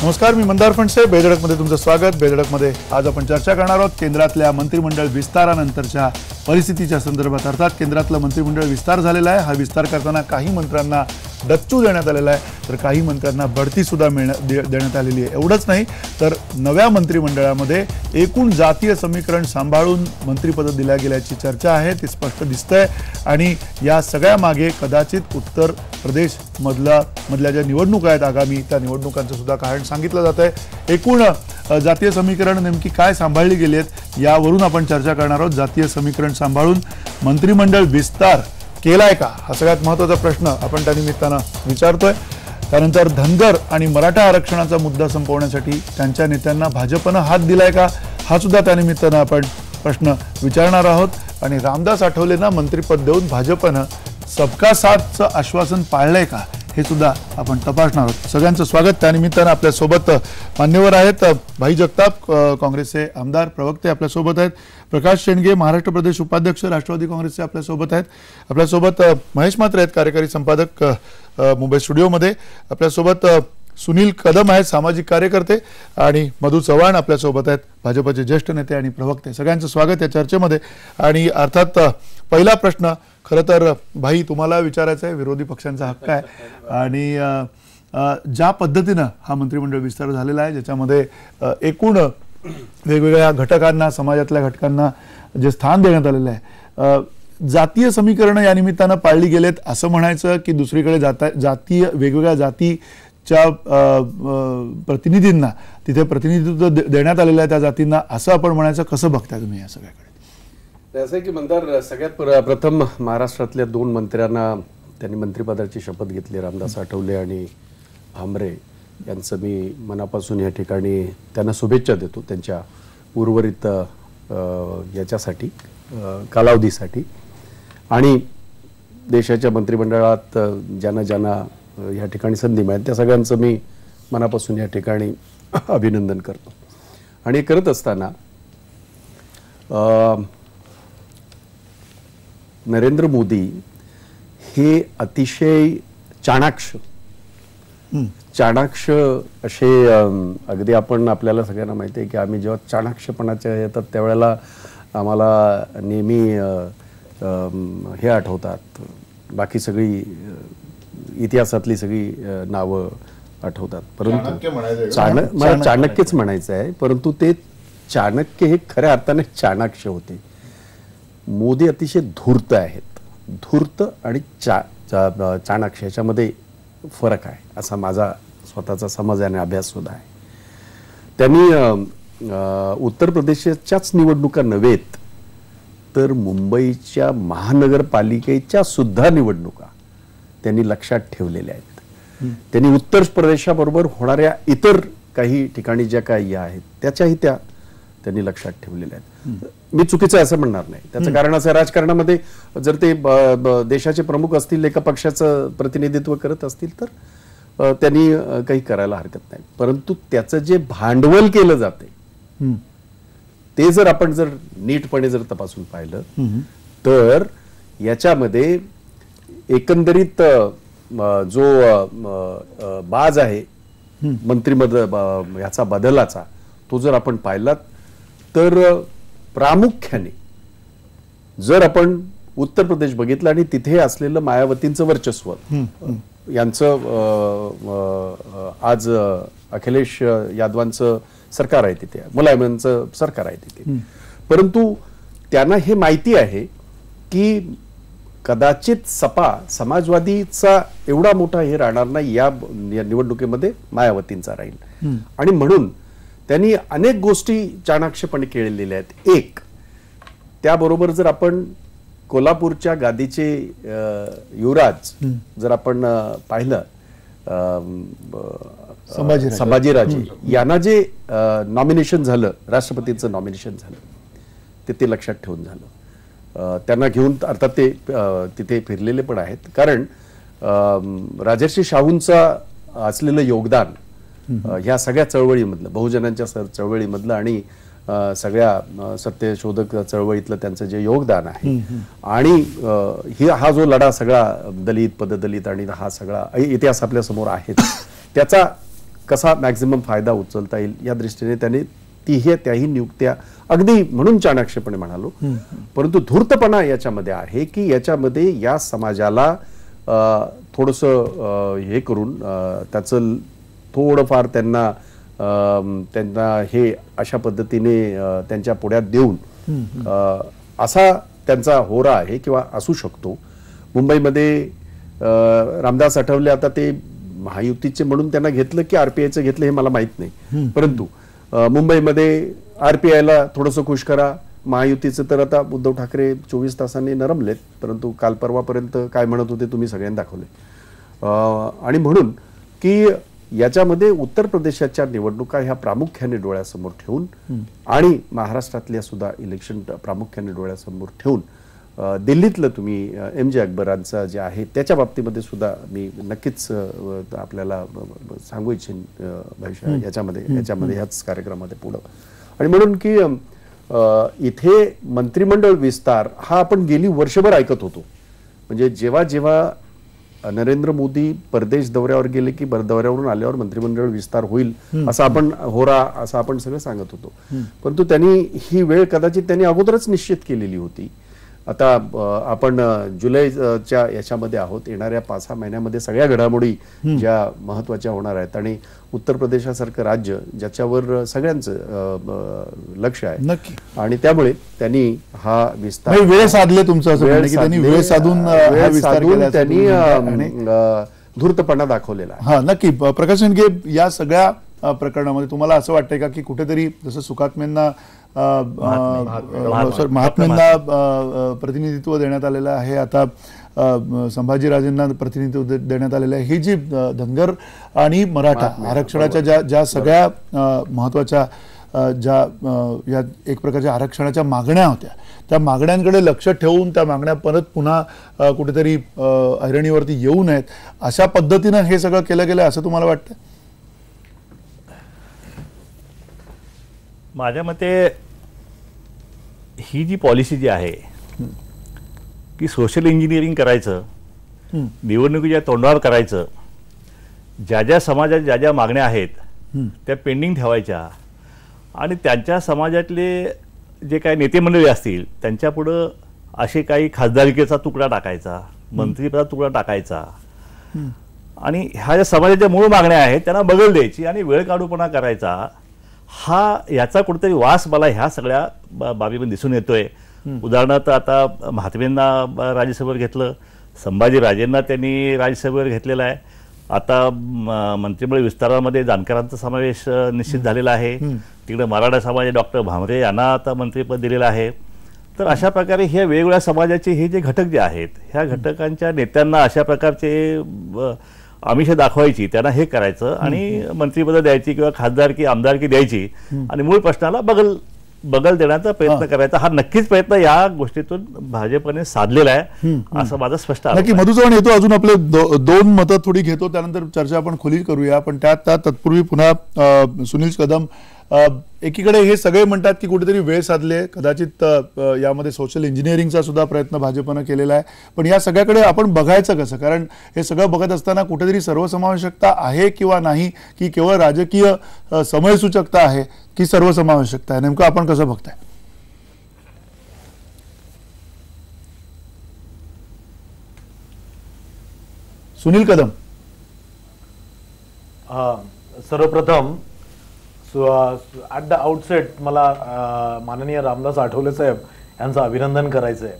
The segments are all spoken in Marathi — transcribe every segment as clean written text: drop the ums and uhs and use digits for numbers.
नमस्कार, मी मंदार फणसे. बेधडकमध्ये तुमचं स्वागत. बेधडकमध्ये आज आपण चर्चा करणार आहोत केंद्रातल्या मंत्रिमंडळ विस्तारानंतरच्या परिस्थितीच्या संदर्भात. अर्थात केंद्रातलं मंत्रिमंडळ विस्तार झालेला आहे. हा विस्तार करताना काही मंत्र्यांना डच्चू देण्यात आलेला आहे, तर काही मंत्र्यांना बढती सुद्धा देण्यात आलेली आहे. एवढंच नाही तर नव्या मंत्रिमंडळामध्ये एकूण जातीय समीकरण सांभाळून मंत्रिपद दिल्या गेल्याची चर्चा आहे, ते स्पष्ट दिसतंय. आणि या सगळ्या मागे कदाचित उत्तर प्रदेश मधल्या ज्या निवडणुका आहेत आगामी, त्या निवडणुकांचं सुद्धा कारण सांगितलं जात आहे. एकूण जातीय समीकरण नेमकी काय सांभाळली गेली आहेत यावरून आपण चर्चा करणार आहोत. जातीय समीकरण सांभाळून मंत्रिमंडळ विस्तार केलाय का, हा सगळ्यात महत्त्वाचा प्रश्न आपण त्या निमित्तानं विचारतोय. त्यानंतर धनगर आणि मराठा आरक्षणाचा मुद्दा संपवण्यासाठी त्यांच्या नेत्यांना भाजपनं हात दिलाय का, हा सुद्धा त्या निमित्तानं आपण प्रश्न विचारणार आहोत. आणि रामदास आठवलेंना मंत्रिपद देऊन भाजपनं सबका साथचं आश्वासन पाळलंय का, हे सुद्धा आपण तपासणार आहोत. सगळ्यांचं स्वागत. त्यानिमित्तानं आपल्यासोबत मान्यवर आहेत. भाई जगताप काँग्रेसचे आमदार प्रवक्ते आपल्यासोबत आहेत. प्रकाश शेंडगे महाराष्ट्र प्रदेश उपाध्यक्ष राष्ट्रवादी काँग्रेसचे आपल्यासोबत आहेत. आपल्यासोबत महेश म्हात्रे आहेत, कार्यकारी संपादक मुंबई स्टुडिओमध्ये. आपल्यासोबत सुनील कदम आहेत, सामाजिक कार्यकर्ते. आणि मधु चव्हाण आपल्यासोबत आहेत, भाजपचे ज्येष्ठ नेते आणि प्रवक्ते. सगळ्यांचं स्वागत या चर्चेमध्ये. आणि अर्थात पहिला प्रश्न खरं तर भाई तुम्हाला विचारायचं आहे, विरोधी पक्षांचा हक्क आहे. आणि ज्या पद्धतीनं हा मंत्रिमंडळ विस्तार झालेला आहे, ज्याच्यामध्ये एकूण वेगवेगळ्या घटकांना, समाजातल्या घटकांना जे स्थान देण्यात आलेलं आहे, जातीय समीकरणं या निमित्तानं पाळली गेलेत असं म्हणायचं की दुसरीकडे जातीय वेगवेगळ्या जातीच्या प्रतिनिधींना तिथे प्रतिनिधित्व देण्यात आलेलं आहे त्या जातींना, असं आपण म्हणायचं? कसं बघताय तुम्ही या सगळ्याकडे? असं आहे की मंदार, सगळ्यात प्रथम महाराष्ट्रातल्या 2 मंत्र्यांना त्यांनी मंत्रिपदाची शपथ घेतली, रामदास आठवले आणि भामरे यांचं मी मनापासून या ठिकाणी त्यांना शुभेच्छा देतो त्यांच्या उर्वरित याच्यासाठी, कालावधीसाठी. आणि देशाच्या मंत्रिमंडळात ज्यांना या ठिकाणी संधी मिळेल त्या सगळ्यांचं मी मनापासून या ठिकाणी अभिनंदन करतो. आणि करत असताना नरेंद्र मोदी हे अतिशय चाणाक्ष असे, अगदी आपल्याला सगळ्यांना माहिती आहे की आम्ही जेव्हा चाणाक्षपणाच्या येतात त्यावेळेला आम्हाला नेहमी हे आठवतात, बाकी सगळी इतिहासातली सगळी नावं आठवतात. परंतु मला चाणक्यच म्हणायचं आहे, परंतु ते चाणक्य हे खऱ्या अर्थाने चाणाक्ष होते. मोदी अतिशय धूर्त आहेत. धूर्त आणि चाणाक्ष याच्यामध्ये फरक आहे असा माझा स्वतःचा समज आणि अभ्यास सुद्धा आहे. त्यांनी उत्तर प्रदेशाच्याच निवडणुका नव्हेत तर मुंबईच्या महानगरपालिकेच्या सुद्धा निवडणुका त्यांनी लक्षात ठेवलेल्या आहेत. त्यांनी उत्तर प्रदेशाबरोबर होणाऱ्या इतर काही ठिकाणी ज्या काही आहेत त्याच्याही त्यांनी लक्षात ठेवलेल्या आहेत. मी चुकीचं असं म्हणणार नाही. त्याचं कारण असं, राजकारणामध्ये जर ते देशाचे प्रमुख असतील, एका पक्षाचं प्रतिनिधित्व करत असतील तर त्यांनी काही करायला हरकत नाही. परंतु त्याचं जे भांडवल केलं जाते ते जर आपण नीटपणे तपासून पाहिलं तर याच्यामध्ये एकंदरीत जो बाज आहे मंत्रिमंडळ याचा बदलाचा, तो जर आपण पाहिलात तर प्रामुख्याने जर आपण उत्तर प्रदेश बघितलं आणि तिथे असलेलं मायावतींचं वर्चस्व, यांचं आज अखिलेश यादवांचं सरकार आहे तिथे, मुलायमांचं सरकार आहे तिथे. परंतु त्यांना हे माहिती आहे की कदाचित सपा समाजवादीचा एवढा मोठा हे राहणार नाही या निवडणुकीमध्ये, मायावतींचा राहील. आणि म्हणून त्यांनी अनेक गोष्टी चाणाक्षपणे केलेल्या आहेत. एक, त्याबरोबर जर आपण कोल्हापूरच्या गादीचे युवराज जर आपण पाहिलं, संभाजीराजे यांना जे नॉमिनेशन झालं, राष्ट्रपतींचं नॉमिनेशन झालं, ते लक्षात ठेवून झालं. त्यांना घेऊन अर्थात ते तिथे फिरलेले पण आहेत. कारण राजर्षी शाहूंचा असलेलं योगदान ह्या सगळ्या चळवळीमधलं, बहुजनांच्या चळवळीमधलं आणि सगळ्या सत्यशोधक चळवळीतलं त्यांचं जे योगदान आहे, आणि हा जो लढा सगळा दलित, पददलित आणि हा सगळा इतिहास आपल्या समोर आहे, त्याचा कसा मॅक्झिमम फायदा उचलता येईल या दृष्टीने त्याने त्याही नियुक्त्या अगदी म्हणून चाणाक्षपणे म्हणालो, परंतु धूर्तपणा याच्यामध्ये आहे की याच्यामध्ये या समाजाला थोडंसं हे करून त्याचं थोडंफार त्यांना हे अशा पद्धतीने त्यांच्या पुढ्यात देऊन असा त्यांचा होरा आहे किंवा असू शकतो. मुंबईमध्ये रामदास आठवले आता ते महायुतीचे म्हणून त्यांना घेतलं की आरपीआयचं घेतलं हे मला माहित नाही, परंतु मुंबईमध्ये आरपीआयला थोडंसं खुश करा, महायुतीचं तर आता उद्धव ठाकरे 24 तासांनी नरमलेत, परंतु काल परवापर्यंत काय म्हणत होते तुम्ही सगळ्यांनी दाखवले. आणि म्हणून की याच्यामध्ये उत्तर प्रदेशाच्या निवडणुका ह्या प्रामुख्याने डोळ्यासमोर ठेवून आणि महाराष्ट्रातल्या सुद्धा इलेक्शन प्रामुख्याने डोळ्यासमोर ठेवून दिल्लीतलं तुम्ही MJ अकबरांचं जे आहे त्याच्या बाबतीमध्ये सुद्धा मी नक्कीच आपल्याला सांगू इच्छेन भविष्य याच्यामध्ये ह्याच कार्यक्रमामध्ये पुढं. आणि म्हणून की इथे मंत्रिमंडळ विस्तार हा आपण गेली वर्षभर ऐकत होतो. म्हणजे जेव्हा जेव्हा नरेंद्र मोदी परदेश दौऱ्यावर गेले की दौऱ्यावरून आल्यावर मंत्रिमंडळ विस्तार होईल असं आपण सगळं सांगत होतो, परंतु त्यांनी ही वेळ कदाचित त्यांनी अगोदरच निश्चित केलेली होती. आता आपण जुलैच्या याच्यामध्ये आहोत, येणाऱ्या 5-6 महिन्यामध्ये सगळ्या घडामोडी ज्या महत्वाच्या होणार आहेत आणि उत्तर प्रदेशासारखं राज्य ज्याच्यावर सगळ्यांचं लक्ष आहे नक्की, आणि त्यामुळे त्यांनी हा विस्तार वेळ साधले तुमचं असं म्हणणं की त्यांनी वेळ साधून त्यांनी धूर्तपणा दाखवलेला आहे. हा नक्की. प्रकाश शेंडगे, या सगळ्या प्रकरणामध्ये तुम्हाला असं वाटतंय का की कुठेतरी जसं सुखात्म्यांना महात्म्यांना प्रतिनिधित्व देण्यात आलेलं आहे, आता संभाजीराजेंना प्रतिनिधित्व देण्यात आलेलं आहे, ही जी धनगर आणि मराठा आरक्षणाच्या ज्या सगळ्या महत्वाच्या ज्या या एक प्रकारच्या आरक्षणाच्या मागण्या होत्या, त्या मागण्यांकडे लक्ष ठेवून त्या मागण्या परत पुन्हा कुठेतरी ऐरणीवरती येऊ नयेत अशा पद्धतीनं हे सगळं केलं गेलं असं तुम्हाला वाटतं? माझ्या मते ही जी पॉलिसी जी आहे की सोशल इंजिनिअरिंग करायचं, निवडणुकीच्या तोंडावर करायचं, ज्या ज्या समाजात ज्या ज्या मागण्या आहेत त्या पेंडिंग ठेवायच्या आणि त्यांच्या समाजातले जे काही नेते मंडळी असतील त्यांच्यापुढं असे काही खासदारकीचा तुकडा टाकायचा, मंत्रिपदाचा तुकडा टाकायचा आणि ह्या ज्या समाजाच्या मूळ मागण्या आहेत त्यांना बगल द्यायची आणि वेळ काढूपणा करायचा. हा याचा कुठेतरी वास मला ह्या सगळ्या बाबीमध्ये दिसून येतोय. उदाहरणार्थ आता महात्मेंना राज्यसभेवर घेतलं, संभाजीराजेंना त्यांनी राज्यसभेवर घेतलेला आहे, आता मंत्रिमंडळ विस्तारामध्ये जानकरांचा समावेश निश्चित झालेला आहे, तिकडे मराठा समाज डॉक्टर भामरे यांना आता मंत्रिपद दिलेलं आहे. तर अशा प्रकारे ह्या वेगवेगळ्या समाजाचे हे जे घटक जे आहेत ह्या घटकांच्या नेत्यांना अशा प्रकारचे आमिष दाखवायची, त्यांना हे करायचं आणि मंत्रिपद द्यायची किंवा खासदारकी आमदारकी द्यायची आणि मूळ प्रश्नाला बगल देण्याचा प्रयत्न करायचा. हा नक्कीच प्रयत्न या गोष्टीतून भाजपने साधलेला आहे असं माझं स्पष्ट आहे. नक्की. मधुचव्हाण येतो, अजून आपले दोन मतं थोडी घेतो, त्यानंतर चर्चा आपण खोली करूया. पण त्या तत्पूर्वी पुन्हा सुनील कदम, एकीकडे हे सगळे म्हणतात की कुठेतरी वेळ साधले, कदाचित यामध्ये सोशल इंजिनिअरिंगचा सुद्धा प्रयत्न भाजपनं केलेला आहे, पण या सगळ्याकडे आपण बघायचं कसं? कारण हे सगळं बघत असताना कुठेतरी सर्वसमावेशकता आहे किंवा नाही, की केवळ राजकीय समयसूचकता आहे की सर्वसमावेशकता आहे, नेमकं आपण कसं बघताय? सुनील कदम. सर्वप्रथम ॲट द आउटसेट मला माननीय रामदास आठवले साहेब यांचं अभिनंदन करायचं आहे.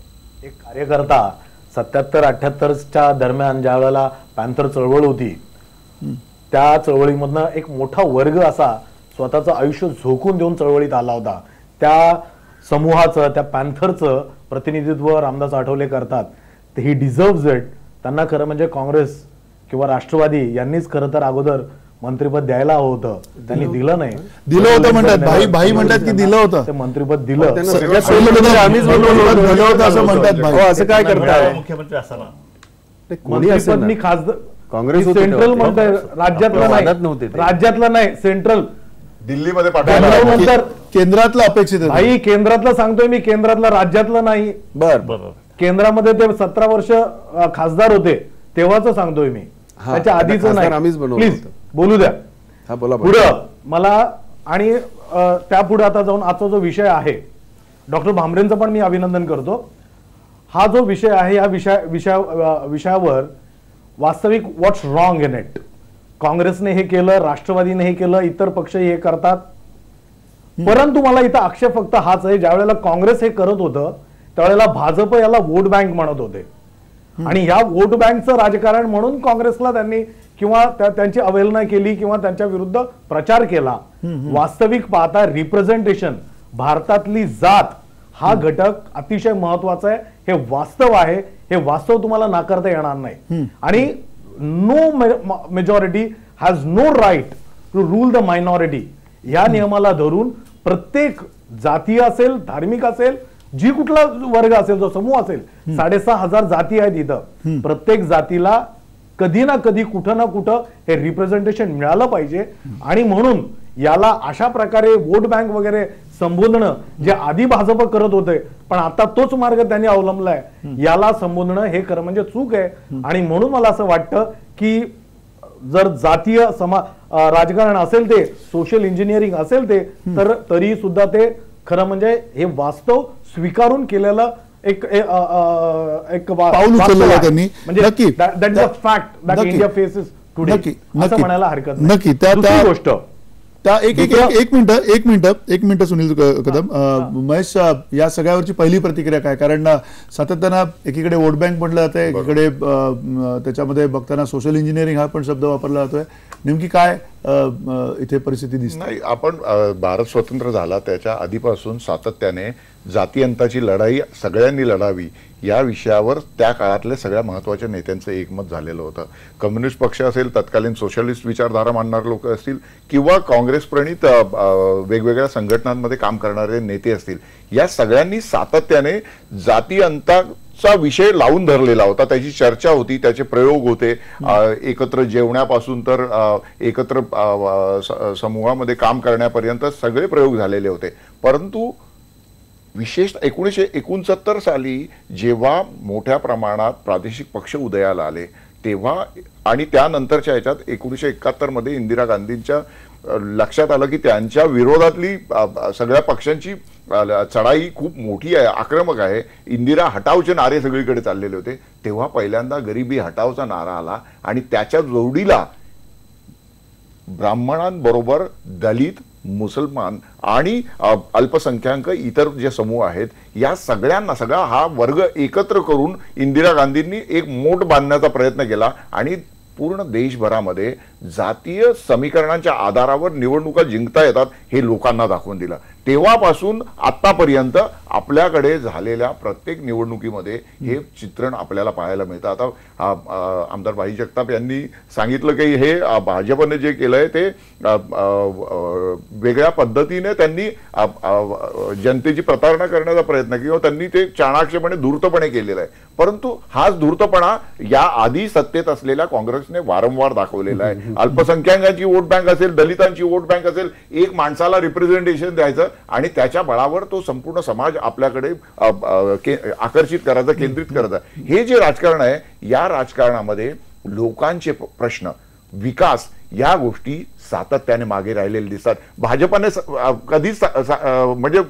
एक कार्यकर्ता 77-78च्या दरम्यान ज्या वेळेला पॅन्थर चळवळ होती त्या चळवळीमधनं एक मोठा वर्ग असा स्वतःचं आयुष्य झोकून देऊन चळवळीत आला होता. त्या समूहाचं, त्या पॅन्थरचं प्रतिनिधित्व रामदास आठवले करतात. तर ही डिझर्व्स इट. त्यांना खरं म्हणजे काँग्रेस किंवा राष्ट्रवादी यांनीच खरं तर अगोदर मंत्रिपद द्यायला हवं होतं, त्यांनी दिलं नाही. दिलं होतं म्हणतात भाई म्हणतात की दिलं होतं, ते मंत्रिपद दिलं. असं म्हणतात भाई. असं काय करताय? मुख्यमंत्री असताना मंत्रिपद मी खासदार काँग्रेस सेंट्रल म्हणताय, राज्यातलं नाही सेंट्रल दिल्लीमध्ये पाठवलं. केंद्रातलं अपेक्षित आहे भाई, केंद्रातलं सांगतोय मी, केंद्रातलं राज्यातलं नाही. बरोबर. केंद्रामध्ये ते 17 वर्ष खासदार होते तेव्हाच सांगतोय मी, त्याच्या आधीच नाही. प्लीज बोलू द्या. हा बोला पुढं मला आणि त्यापुढे आता जाऊन आजचा जो विषय आहे, डॉक्टर भामरेंचं पण मी अभिनंदन करतो. हा जो विषय आहे या विषयावर वास्तविक व्हॉट्स रॉंग इन इट. काँग्रेसने हे केलं, राष्ट्रवादीने हे केलं, इतर पक्षही हे करतात, परंतु मला इथं आक्षेप फक्त हाच आहे, ज्या वेळेला काँग्रेस हे करत होतं त्यावेळेला भाजप याला वोट बँक म्हणत होते आणि या वोट बँकचं राजकारण म्हणून काँग्रेसला त्यांनी किंवा त्यांची अवहेलना केली किंवा त्यांच्या विरुद्ध प्रचार केला. वास्तविक पाहता रिप्रेझेंटेशन, भारतातली जात हा घटक अतिशय महत्वाचा आहे. हे वास्तव आहे, हे वास्तव तुम्हाला नाकारता येणार नाही. आणि no majority has no right to rule the minority या नियमाला धरून प्रत्येक जाती असेल, धार्मिक असेल, जी कुठला वर्ग असेल, जो समूह असेल, 6,500 जाती आहेत इथं, प्रत्येक जातीला कधी ना कधी कुठं ना कुठं हे रिप्रेझेंटेशन मिळालं पाहिजे. आणि म्हणून याला अशा प्रकारे वोट बँक वगैरे संबोधणं जे आधी भाजप करत होते पण आता तोच मार्ग त्यांनी अवलंबलाय, याला संबोधणं हे खरं म्हणजे चूक आहे. आणि म्हणून मला असं वाटतं की जर जातीय राजकारण असेल, ते सोशल इंजिनिअरिंग असेल ते, तर तरी सुद्धा ते खरं म्हणजे हे वास्तव स्वीकारून केलेलं एक पाऊल उचललेलं आहे त्यांनी. म्हणजे that is a fact that India faces today असं म्हणायला हरकत नाही. नक्की दुसरी गोष्ट त्या एक मिनिट सुनील कदम, महेश, या सगळ्यावरची पहिली प्रतिक्रिया काय? कारण सातत्यानं एकीकडे वोट बँक म्हटलं जाते, एकीकडे त्याच्यामध्ये बघताना सोशल इंजिनिअरिंग हा पण शब्द वापरला जातोय. नेमकी काय इथे परिस्थिती दिसते? नाही, आपण भारत स्वतंत्र झाला त्याच्या आधीपासून सातत्याने जातीयंताची लढाई सगळ्यांनी लढावी या विषयावर त्या काळातल्या सगळ्या महत्त्वाच्या नेत्यांचं एकमत झालेलं होतं. कम्युनिस्ट पक्ष असेल, तत्कालीन सोशलिस्ट विचारधारा मांडणारे लोक असतील किंवा काँग्रेस प्रणित वेगवेगळ्या संघटनांमध्ये काम करणारे नेते असतील, या सगळ्यांनी सातत्याने जातीयंताचा विषय लावून धरलेला होता. त्याची चर्चा होती, त्याचे प्रयोग होते, एकत्र जेवण्यापासून तर एकत्र समूहामध्ये काम करण्यापर्यंत सगळे प्रयोग झालेले होते. परंतु विशेष 1969 साली जेव्हा मोठ्या प्रमाणात प्रादेशिक पक्ष उदयाला आले तेव्हा आणि त्यानंतरच्या ह्याच्यात 1971 मध्ये इंदिरा गांधींच्या लक्षात आलं की त्यांच्या विरोधातली सगळ्या पक्षांची चढाई खूप मोठी आहे, आक्रमक आहे. इंदिरा हटावचे नारे सगळीकडे चाललेले होते. तेव्हा पहिल्यांदा गरिबी हटावचा नारा आला आणि त्याच्या जोडीला ब्राह्मणांबरोबर दलित, मुसलमान आणि अल्पसंख्याक इतर जे समूह आहेत या सगळा हा वर्ग एकत्र करून इंदिरा गांधींनी एक मोठ बांधण्याचा प्रयत्न केला आणि पूर्ण देशभरामध्ये जातीय समीकरणांच्या आधारावर निवडणुका जिंकता येतात हे लोकांना दाखवून दिलं. तेव्हापासून आतापर्यंत आपल्याकडे झालेल्या प्रत्येक निवडणुकीमध्ये हे चित्रण आपल्याला पाहायला मिळतं. आता आमदार भाई जगताप यांनी सांगितलं की हे भाजपने जे केलंय ते वेगळ्या पद्धतीने त्यांनी जनतेची प्रतारणा करण्याचा प्रयत्न किंवा त्यांनी ते चाणाक्षपणे धूर्तपणे केलेला आहे. परंतु हाच धूर्तपणा या आधी सत्तेत असलेल्या काँग्रेसने वारंवार दाखवलेला आहे. अल्पसंख्याकांची वोट बँक असेल, दलितांची वोट बँक असेल, एक माणसाला रिप्रेझेंटेशन द्यायचं आणि त्याच्या बळावर तो संपूर्ण समाज आपल्याकडे आकर्षित करायचा, केंद्रित करायचा. हे जे राजकारण आहे या राजकारणामध्ये लोकांचे प्रश्न, विकास या गोष्टी सातत्याने मागे राहिलेले दिसतात. भाजपने कधीच म्हणजे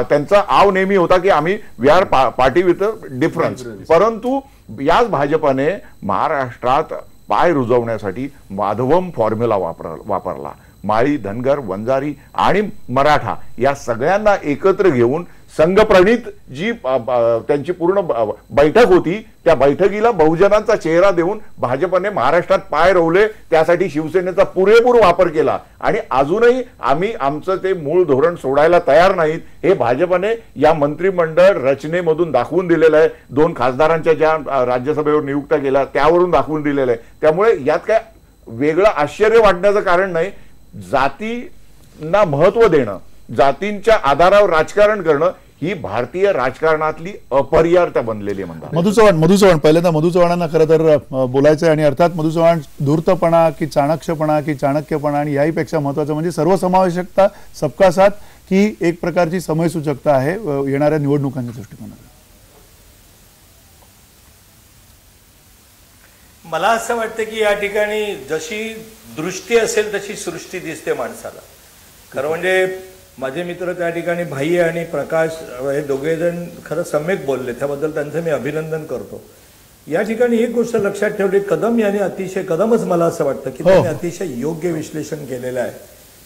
त्यांचा आव नेहमी होता की आम्ही we are party with difference, परंतु याच भाजपने महाराष्ट्रात पाय रुजवण्यासाठी माधवम फॉर्म्युला वापरला. माळी, धनगर, वंजारी आणि मराठा या सगळ्यांना एकत्र घेऊन संघप्रणित जी त्यांची पूर्ण बैठक होती त्या बैठकीला बहुजनांचा चेहरा देऊन भाजपने महाराष्ट्रात पाय रोवले. त्यासाठी शिवसेनेचा पुरेपूर वापर केला आणि अजूनही आम्ही आमचं ते मूळ धोरण सोडायला तयार नाहीत हे भाजपने या मंत्रिमंडळ रचनेमधून दाखवून दिलेलं आहे. 2 खासदारांच्या ज्या राज्यसभेवर नियुक्त्या केल्या त्यावरून दाखवून दिलेलं आहे. त्यामुळे यात काय वेगळं आश्चर्य वाटण्याचं कारण नाही. जातींना महत्व देणं, जातींच्या आधारावर राजकारण करणं ही भारतीय राजकारणातली अपरिहार्यता बनलेली म्हणतात. मधु चव्हाण पहिल्यांदा मधु चव्हाणांना खरं तर बोलायचं आहे आणि अर्थात मधु चव्हाण धूर्तपणा की चाणक्षपणा की चाणक्यपणा आणि याहीपेक्षा महत्वाचं म्हणजे सर्वसमावेशकता, सबका साथ ही एक प्रकारची समयसूचकता आहे येणाऱ्या निवडणुकांच्या दृष्टिकोनातून. मला असं वाटतं की या ठिकाणी जशी दृष्टी असेल तशी सृष्टी दिसते माणसाला. खरं म्हणजे माझे मित्र त्या ठिकाणी भाई आणि प्रकाश हे दोघे जण खरं सम्यक बोलले, त्याबद्दल त्यांचं मी अभिनंदन करतो. या ठिकाणी एक गोष्ट लक्षात ठेवली, कदम यांनी कदमच मला असं वाटतं की त्यांनी अतिशय योग्य विश्लेषण केलेलं आहे.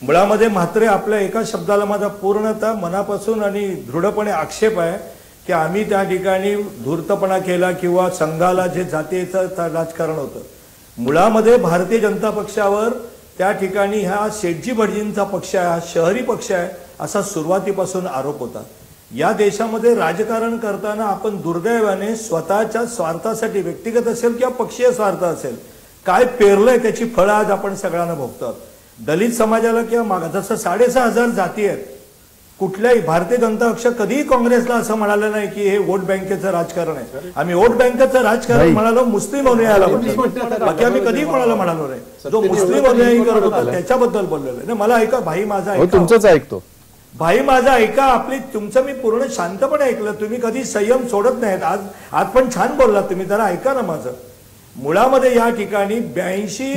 मुळामध्ये मात्र आपल्या एका शब्दाला माझा पूर्णतः मनापासून आणि दृढपणे आक्षेप आहे की आम्ही त्या ठिकाणी धूर्तपणा केला किंवा संघाला जे जातीचं राजकारण होतं. मुळामध्ये भारतीय जनता पक्षावर त्या ठिकाणी हा शेटजी भटजींचा पक्ष आहे, हा शहरी पक्ष आहे असा सुरुवातीपासून आरोप होता. या देशामध्ये राजकारण करताना आपण दुर्दैवाने स्वतःच्या स्वार्थासाठी, व्यक्तिगत असेल किंवा पक्षीय स्वार्थ असेल, काय पेरलंय त्याची फळं आज आपण सगळ्यांना भोगतात. दलित समाजाला किंवा जसं 6,500 जाती आहेत, कुठल्याही भारतीय जनता पक्ष कधीही काँग्रेसला असं म्हणालं नाही की हे वोट बँकेचं राजकारण आहे. आम्ही वोट बँकेचं राजकारण म्हणालो मुस्लिम अनुयायाला, बाकी आम्ही कधीही कोणाला म्हणालो नाही. जो मुस्लिम अनुयायी करत होता त्याच्याबद्दल बोललेलो आहे. मला ऐका भाई, माझा ऐका, तुमचंच ऐकतो भाई माझा ऐका, तुमचं मी पूर्ण शांतपणे ऐकलं. तुम्ही कधी संयम सोडत नाहीत. आज पण छान बोललात तुम्ही, जरा ऐका ना माझं. मुळामध्ये या ठिकाणी 82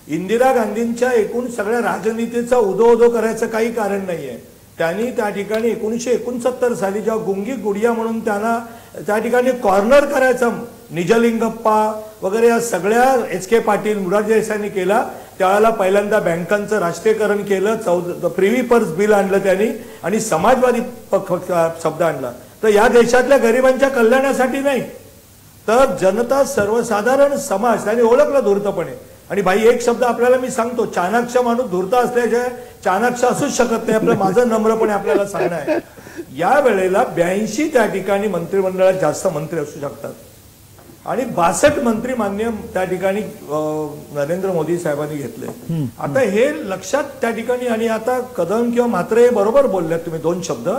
इंदिरा गांधींच्या एकूण सगळ्या राजनीतीचा उदो करायचं काही कारण नाहीये. त्यांनी त्या ठिकाणी 1969 साली जेव्हा गुंगी गुडिया म्हणून त्यांना त्या ठिकाणी कॉर्नर करायचा, निजलिंगप्पा वगैरे या सगळ्या HK पाटील, मोरारजी देसाईंनी केला. त्यावेळेला पहिल्यांदा बँकांचं राष्ट्रीयकरण केलं, प्रिव्ही पर्स बिल आणलं त्यांनी आणि समाजवादी शब्द आणला. तर या देशातल्या गरिबांच्या कल्याणासाठी नाही, तर जनता सर्वसाधारण समाज त्यांनी ओळखला धूर्तपणे. आणि भाई एक शब्द आपल्याला मी सांगतो, चाणाक्ष माणूस धूर्त असल्याशिवाय चाणाक्ष असूच शकत नाही. आपलं माझं नम्रपणे आपल्याला सांगणं आहे, या वेळेला 82 त्या ठिकाणी मंत्रिमंडळात जास्त मंत्री असू शकतात आणि 62 मंत्री मान्य त्या ठिकाणी नरेंद्र मोदी साहेबांनी घेतले. आता हे लक्षात त्या ठिकाणी, आणि आता कदम किंवा म्हात्रे बरोबर बोलले तुम्ही 2 शब्द,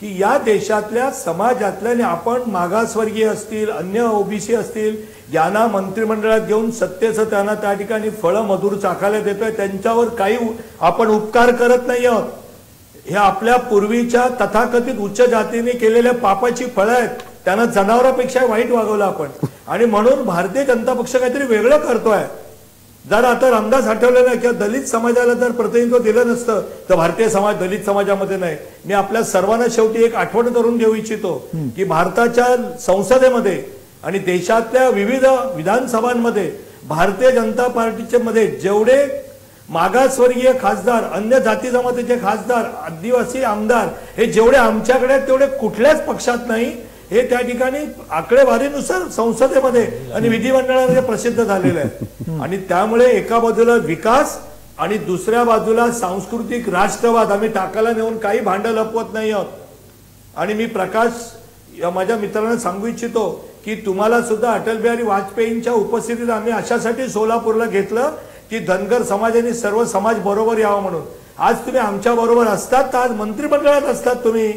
की या देशातल्या समाजातल्या, आणि आपण मागासवर्गीय असतील, अन्य OBC असतील, यांना मंत्रिमंडळात घेऊन सत्तेचं त्यांना त्या ठिकाणी फळं मधुर चाखायला देतोय. त्यांच्यावर काही आपण उपकार करत नाही आहोत. हे आपल्या पूर्वीच्या तथाकथित उच्च जातीने केलेल्या पापाची फळं आहेत. त्यांना जनावरांपेक्षा वाईट वागवलं आपण, आणि म्हणून भारतीय जनता पक्ष काहीतरी वेगळं करतोय. जर आता रामदास आठवलेला किंवा दलित समाजाला जर प्रतिनिधित्व दिलं नसतं तर भारतीय समाज दलित समाजामध्ये नाही. मी आपल्या सर्वांना शेवटी एक आठवण करून देऊ इच्छितो की भारताच्या संसदेमध्ये आणि देशातल्या विविध विधानसभांमध्ये भारतीय जनता पार्टीच्या मध्ये जेवढे मागासवर्गीय खासदार, अन्य जाती जमातीचे खासदार, आदिवासी आमदार हे जेवढे आमच्याकडे आहेत तेवढे कुठल्याच पक्षात नाही. हे त्या ठिकाणी आकडेवारीनुसार संसदेमध्ये आणि विधिमंडळामध्ये प्रसिद्ध झालेलं आहे. आणि त्यामुळे एका बाजूला विकास आणि दुसऱ्या बाजूला सांस्कृतिक राष्ट्रवाद आम्ही टाकायला नेऊन काही भांडं लपवत नाही आहोत. आणि मी प्रकाश या माझ्या मित्रांना सांगू इच्छितो की तुम्हाला सुद्धा अटल बिहारी वाजपेयींच्या उपस्थितीत आम्ही अशासाठी सोलापूरला घेतलं की धनगर समाजाने सर्व समाज बरोबर यावं म्हणून. आज तुम्ही आमच्या बरोबर असतात तर आज मंत्रिमंडळात असतात तुम्ही.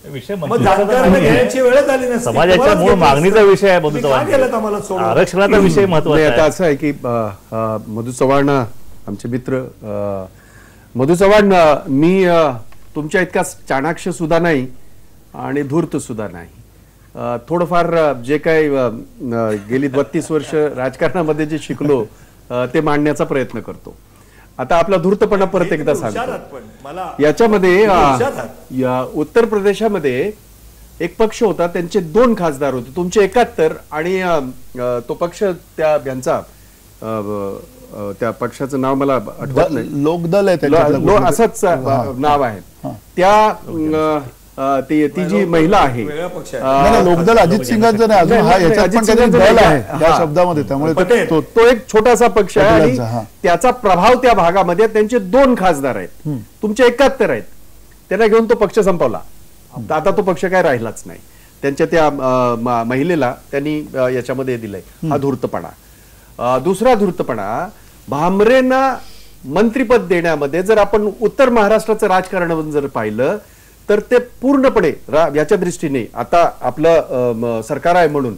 विषय घेण्याची वेळ झाली नसती. समाजाच्या मूळ मागणीचा विषय आहे मधु चव्हाण, आरक्षणाचा विषय महत्त्वाचा आहे. असं आहे की मधु चव्हाण आमचे मित्र, मधु चव्हाण, मी तुमच्या इतका चाणाक्ष सुद्धा नाही आणि धूर्त सुद्धा नाही. थोडंफार जे काही गेली 32 वर्ष राजकारणामध्ये जे शिकलो ते मांडण्याचा प्रयत्न करतो. आता आपला धूर्तपणा परत एकदा सांगतो. याच्यामध्ये उत्तर प्रदेशामध्ये एक पक्ष होता, त्यांचे 2 खासदार होते, तुमचे 71, आणि तो पक्ष त्या त्या पक्षाचं नाव मला आठवत नाही, लोकदल आहे असंच नाव आहे. त्या ती जी महिला आहे, लोकदल अजित सिंगांचं नाही अजून, हा याच्यात पण काहीतरी दल आहे त्या शब्दामध्ये, त्यामुळे तो एक छोटासा पक्ष आहे आणि त्याचा प्रभाव त्या भागामध्ये. त्यांचे 2 खासदार आहेत, तुमचे 71 आहेत. त्यांना घेऊन तो पक्ष संपवला. आता तो पक्ष काय राहिलाच नाही. त्यांच्या त्या महिलेला त्यांनी याच्यामध्ये दिलंय. हा धूर्तपणा. दुसरा धूर्तपणा, भामरेंना मंत्रिपद देण्यामध्ये जर आपण उत्तर महाराष्ट्राचं राजकारण जर पाहिलं तर ते पूर्णपणे याच्या दृष्टीने आता आपलं सरकार आहे म्हणून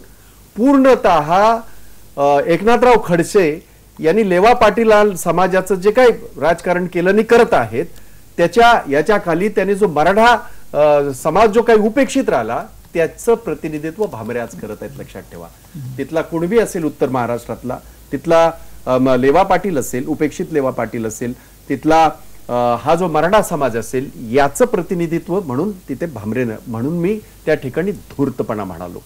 पूर्णतः एकनाथराव खडसे यांनी लेवा पाटील समाजाचं जे काही राजकारण केलं आणि करत आहेत याच्या खाली त्यांनी जो मराठा समाज जो काही उपेक्षित राहिला त्याचं प्रतिनिधित्व भामरे आज करत आहेत. लक्षात ठेवा. तिथला कुणबी असेल उत्तर महाराष्ट्रातला, तिथला लेवा पाटील असेल, उपेक्षित लेवा पाटील असेल, तिथला हा जो मराठा समाज असेल, याचं प्रतिनिधित्व म्हणून तिथे भामरेनं, म्हणून मी त्या ठिकाणी धूर्तपणा म्हणालो.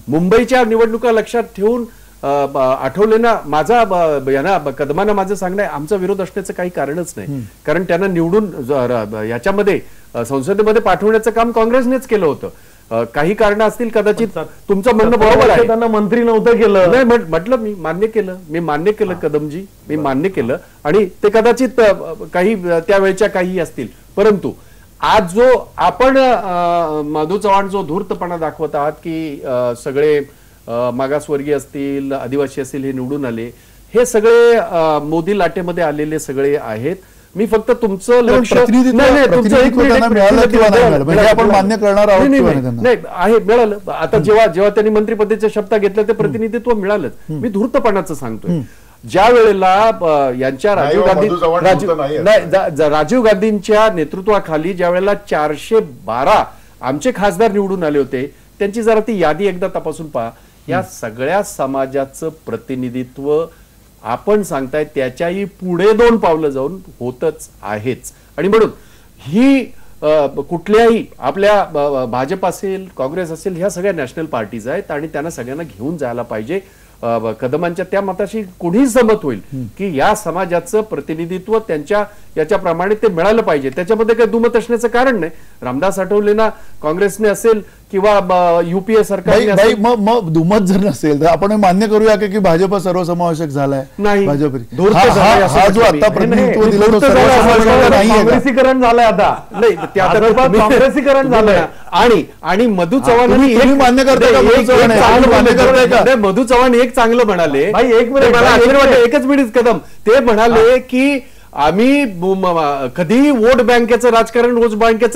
मुंबईच्या निवडणुका लक्षात ठेवून आठवलेंना माझा यांना कदमांना माझं सांगणं आहे, आमचा विरोध असण्याचं काही कारणच नाही. कारण त्यांना निवडून याच्यामध्ये संसदेमध्ये पाठवण्याचं काम काँग्रेसनेच केलं होतं. काही कारण असतील कदाचित, तुमचं म्हणणं बरोबर आहे, त्यांना मंत्री नव्हतं केलं. नाही म्हटलं, मी मान्य केलं कदमजी, मी मान्य केलं. आणि ते कदाचित काही त्यावेळेच्या काही असतील. परंतु आज जो आपण मधू चव्हाण जो धूर्तपणा दाखवत आहात की सगळे मागासवर्गीय असतील, आदिवासी असतील, हे निवडून आले, हे सगळे मोदी लाटेमध्ये आलेले सगळे आहेत. मी फक्त तुमचं लक्ष मिळालं. आता जेव्हा त्यांनी मंत्रिपदाच्या शपथ घेतल्या ते प्रतिनिधित्व मिळालं. मी धूर्तपणाचं सांगतोय. ज्या वेळेला यांच्या राजीव गांधींच्या नेतृत्वाखाली ज्या वेळेला 412 आमचे खासदार निवडून आले होते, त्यांची जरा ती यादी एकदा तपासून पहा. या सगळ्या समाजाचं प्रतिनिधित्व आपण सांगताय त्याच्याही पुढे 2 पावलं जाऊन होतच आहेच. आणि म्हणून ही कुठल्याही आपल्या भाजप असेल, काँग्रेस असेल, ह्या सगळ्या नॅशनल पार्टीज आहेत आणि त्यांना सगळ्यांना घेऊन जायला पाहिजे. कदमांच्या त्या मताशी कुणीही सहमत होईल की या समाजाचं प्रतिनिधित्व त्यांच्या याच्याप्रमाणे ते मिळालं पाहिजे. त्याच्यामध्ये काही दुमत असण्याचं कारण नाही. रामदास आठवलेंना काँग्रेसने असेल किंवा युपीए सरकार मग दुमत जर नसेल तर आपण मान्य करूया की भाजप सर्वसमावेशक झालाय. नाही, भाजप हा जो आता प्रतिनिधित्व दिलं काँग्रेसीकरण झालंय, आता नाही काँग्रेसीकरण झालंय. आणि मधू चव्हाण मान्य करताय मधू चव्हाण एक चांगलं म्हणाले, एकच मिनिट कदम, ते म्हणाले की आम्ही कधीही वोट बँकेचं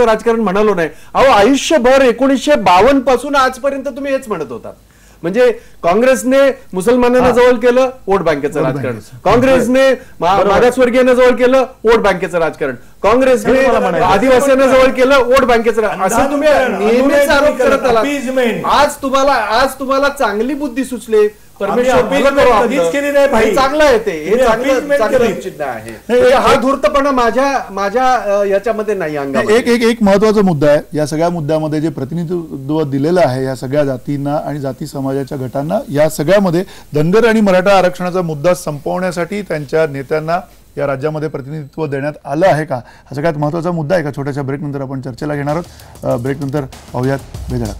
राजकारण म्हणालो नाही. अहो, आयुष्यभर 1952 पासून आजपर्यंत तुम्ही हेच म्हणत होता. म्हणजे काँग्रेसने मुसलमानांना जवळ केलं, वोट बँकेचं राजकारण. काँग्रेसने मागासवर्गीयांना जवळ केलं, वोट बँकेचं राजकारण. काँग्रेसने आदिवासींना जवळ केलं, वोट बँकेचं राजकारण. असं तुम्ही नेहमीच आरोप करत आला. आज तुम्हाला चांगली बुद्धी सुचले. चांगलं आहे ते, हे चांगलं चिन्ह आहे. हा धूर्तपणा माझ्या याच्यामध्ये नाही. एक महत्वाचा मुद्दा आहे. या सगळ्या मुद्द्यामध्ये जे प्रतिनिधित्व दिलेलं आहे या सगळ्या जातींना आणि जाती समाजाच्या गटांना, या सगळ्यामध्ये धनगर आणि मराठा आरक्षणाचा मुद्दा संपवण्यासाठी त्यांच्या नेत्यांना या राज्यामध्ये प्रतिनिधित्व देण्यात आलं आहे का, हा सगळ्यात महत्वाचा मुद्दा आहे. का छोट्याशा ब्रेकनंतर आपण चर्चेला घेणार आहोत. ब्रेकनंतर पाहूयात बेधडक.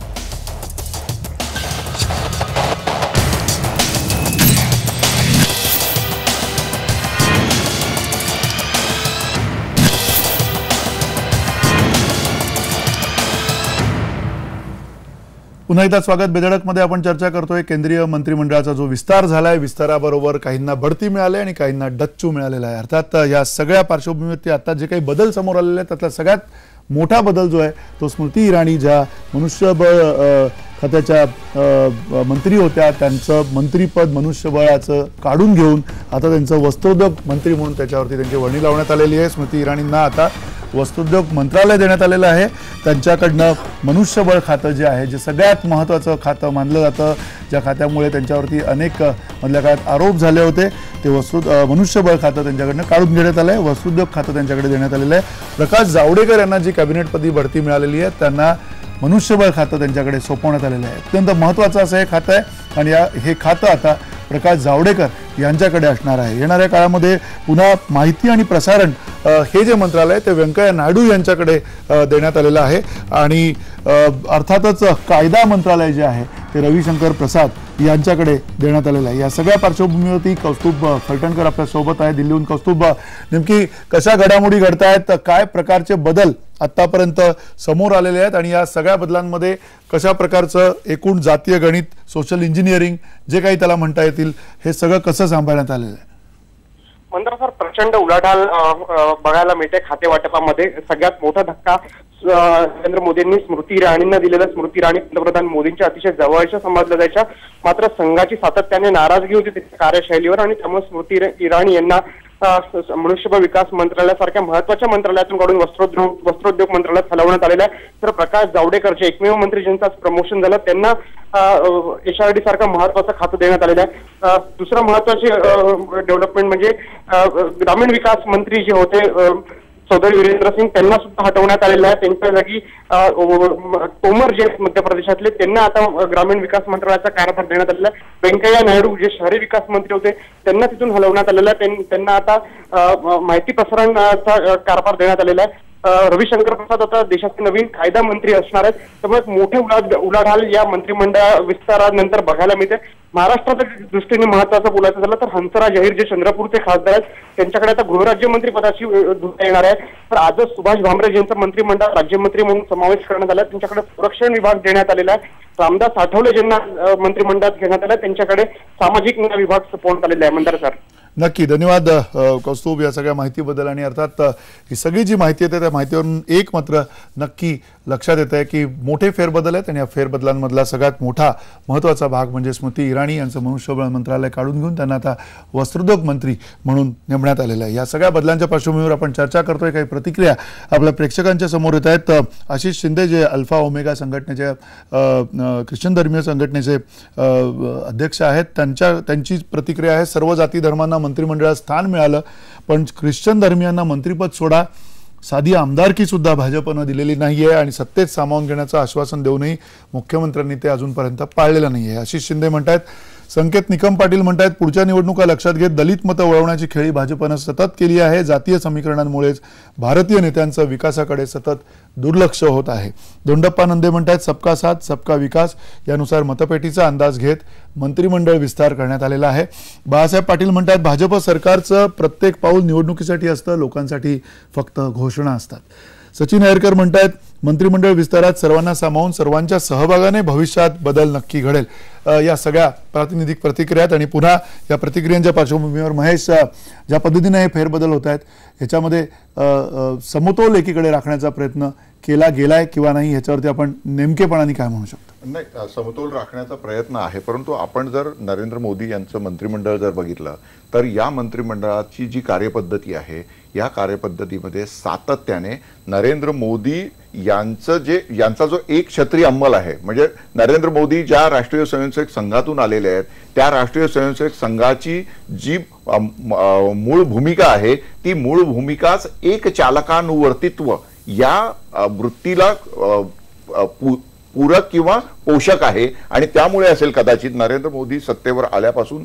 पुन्हा एकदा स्वागत. बेधडकमध्ये आपण चर्चा करतोय केंद्रीय मंत्रिमंडळाचा जो विस्तार झालाय, विस्ताराबरोबर काहींना बढती मिळाली आणि काहींना डच्चू मिळालेला आहे. अर्थात या सगळ्या पार्श्वभूमीवरती आता जे काही बदल समोर आलेले आहेत त्यातला सगळ्यात मोठा बदल जो आहे तो स्मृती इराणी ज्या मनुष्यबळ खात्याच्या मंत्री होत्या, त्यांचं मंत्रीपद मनुष्यबळाचं काढून घेऊन आता त्यांचं वस्त्रोद्योग मंत्री म्हणून त्याच्यावरती त्यांची वर्णी लावण्यात आलेली आहे. स्मृती इराणींना आता वस्त्रोद्योग मंत्रालय देण्यात आलेलं आहे. त्यांच्याकडनं मनुष्यबळ खातं जे आहे, जे सगळ्यात महत्त्वाचं खातं मानलं जातं, ज्या खात्यामुळे त्यांच्यावरती अनेक मधल्या काळात आरोप झाले होते, ते मनुष्यबळ खातं त्यांच्याकडनं काढून घेण्यात आलं आहे. वस्त्रोद्योग खातं त्यांच्याकडे देण्यात आलेलं आहे. प्रकाश जावडेकर यांना जी कॅबिनेटपदी बढती मिळालेली आहे त्यांना मनुष्यबळ खातं त्यांच्याकडे सोपवण्यात आलेलं आहे. अत्यंत महत्त्वाचं असं हे खातं आहे आणि हे खातं आता प्रकाश जावडेकर यांच्याकडे असणार आहे. येणाऱ्या काळामध्ये पुन्हा माहिती आणि प्रसारण हे जे मंत्रालय ते व्यंकय्या नायडू यांच्याकडे देण्यात आलेलं आहे. आणि अर्थातच कायदा मंत्रालय जे आहे ते रविशंकर प्रसाद यांच्याकडे देण्यात आलेलं आहे. या सगळ्या पार्श्वभूमीवरती कौस्तुभ फलटणकर आपल्या सोबत आहे दिल्लीहून. कौस्तुभ, नेमकी कशा घडामोडी घडतायत, काय प्रकारचे बदल आतापर्यंत समोर आलेले आहेत आणि या सगळ्या बदलांमध्ये कशा प्रकारचं एकूण जातीय गणित, सोशल इंजिनिअरिंग जे काही त्याला म्हणता येतील, हे सगळं कसं सांभाळण्यात आलेलं आहे? मंत्र सर, प्रचंड उलाढाल बघायला मिळते खाते वाटपामध्ये. सगळ्यात मोठा धक्का नरेंद्र मोदींनी स्मृती इराणींना दिलेला. स्मृती इराणी पंतप्रधान मोदींच्या अतिशय जवळच्या समजल्या जायच्या, मात्र संघाची सातत्याने नाराजगी होती त्यांच्या कार्यशैलीवर आणि त्यामुळे स्मृती इराणी यांना मनुष्यबळ विकास मंत्रालयासारख्या महत्वाच्या मंत्रालयातून काढून वस्त्रोद्योग मंत्रालयात हलवण्यात आलेला आहे. तर प्रकाश जावडेकर जे एकमेव मंत्री ज्यांचं प्रमोशन झालं त्यांना HRD सारखं महत्वाचं खातं देण्यात आलेलं आहे. दुसरं महत्वाची डेव्हलपमेंट म्हणजे ग्रामीण विकास मंत्री जे होते चौधरी वीरेंद्र सिंग त्यांना सुद्धा हटवण्यात आलेलं आहे. त्यांच्या जागी तोमर जे मध्य प्रदेशातले त्यांना आता ग्रामीण विकास मंत्रालयाचा कारभार देण्यात आलेला आहे. व्यंकय्या नायडू जे शहरी विकास मंत्री होते त्यांना तिथून हलवण्यात आलेलं आहे. त्यांना आता माहिती प्रसारणाचा कारभार देण्यात आलेला आहे. रविशंकर प्रसाद आता देशाचे नवीन कायदा मंत्री असणार आहेत. त्यामुळे मोठे उलाढाल या मंत्रिमंडळ विस्तारानंतर बघायला मिळते. महाराष्ट्राच्या दृष्टीने महत्वाचं बोलायचं झालं तर हंसराज अहिर जे चंद्रपूरचे खासदार आहेत त्यांच्याकडे आता गृहराज्यमंत्री पदाची धुरा येणार आहे. तर आजच सुभाष भामरे यांचं मंत्रिमंडळ राज्यमंत्री म्हणून समावेश करण्यात आला. त्यांच्याकडे संरक्षण विभाग देण्यात आलेला आहे. रामदास आठवले ज्यांना मंत्रिमंडळात घेण्यात आलं त्यांच्याकडे सामाजिक न्याय विभाग सोपवण्यात आलेला आहे. मंदार सर नक्की धन्यवाद कौस्तुभ या सगळ्या माहितीबद्दल. आणि अर्थात ही सगळी जी माहिती येते त्या माहितीवरून एक मात्र नक्की लक्षात येत आहे की मोठे फेरबदल आहेत आणि या फेरबदलांमधला सगळ्यात मोठा महत्त्वाचा भाग म्हणजे स्मृती इराणी यांचं मनुष्यबळ मंत्रालय काढून घेऊन त्यांना आता वस्त्रोद्योग मंत्री म्हणून नेमण्यात आलेलं आहे. या सगळ्या बदलांच्या पार्श्वभूमीवर आपण चर्चा करतोय. काही प्रतिक्रिया आपल्या प्रेक्षकांच्या समोर येत आहेत. आशिष शिंदे जे अल्फा ओमेगा संघटनेचे ख्रिश्चन धर्मीय संघटनेचे अध्यक्ष आहेत त्यांची प्रतिक्रिया आहे. सर्व जाती धर्मांना मंत्रिमंडळात स्थान मिळालं पण ख्रिश्चन धर्मियांना मंत्रिपद सोडा साधी आमदारकी सुद्धा भाजपनं दिलेली नाहीये आणि सत्तेत सामावून घेण्याचं आश्वासन देऊनही मुख्यमंत्र्यांनी ते अजूनपर्यंत पाळलेलं नाहीये. आशिष शिंदे म्हणतात. संकेत निकम पाटील म्हणतात पुढच्या निवडणुका लक्षात घेत दलित मतं वळवण्याची खेळी भाजपनं सतत केली आहे. जातीय समीकरणांमुळेच भारतीय नेत्यांचं विकासाकडे सतत दुर्लक्ष होत आहे. दोंडप्पा नंदे म्हणतात सबका साथ सबका विकास यानुसार मतपेटीचा अंदाज घेत मंत्रिमंडळ विस्तार करण्यात आलेला आहे. बाळासाहेब पाटील म्हणतात भाजप सरकारचं प्रत्येक पाऊल निवडणुकीसाठी असतं लोकांसाठी फक्त घोषणा असतात. सचिन अय्यरकर म्हणतात मंत्रिमंडळ विस्तारात सर्वांना सामावून सर्वांच्या सहभागाने भविष्यात बदल नक्की घडेल. या सगळ्या प्रातिनिधिक प्रतिक्रिया आहेत आणि पुन्हा या प्रतिक्रियांच्या पार्श्वभूमीवर महेश ज्या पद्धतीने हे फेरबदल होत आहेत ह्याच्यामध्ये समतोल एकीकडे राखण्याचा प्रयत्न केला गेलाय किंवा नाही ह्याच्यावरती आपण नेमकेपणाने काय म्हणू शकतो? नाही, समतोल राखण्याचा प्रयत्न आहे परंतु आपण जर नरेंद्र मोदी यांचं मंत्रिमंडळ जर बघितलं तर या मंत्रिमंडळाची जी कार्यपद्धती आहे या कार्यपद्धतीमध्ये सातत्याने नरेंद्र मोदी यांचा जो एक छत्री अंमल आहे म्हणजे नरेंद्र मोदी ज्या राष्ट्रीय स्वयंसेवक संघातून आलेले आहेत त्या राष्ट्रीय स्वयंसेवक संघाची जी मूळ भूमिका आहे ती मूळ भूमिकाच एक चालकानुवर्तित्व या वृत्तीला पूरक किंवा पोषक आहे आणि त्यामुळे असेल कदाचित नरेंद्र मोदी सत्तेवर आल्यापासून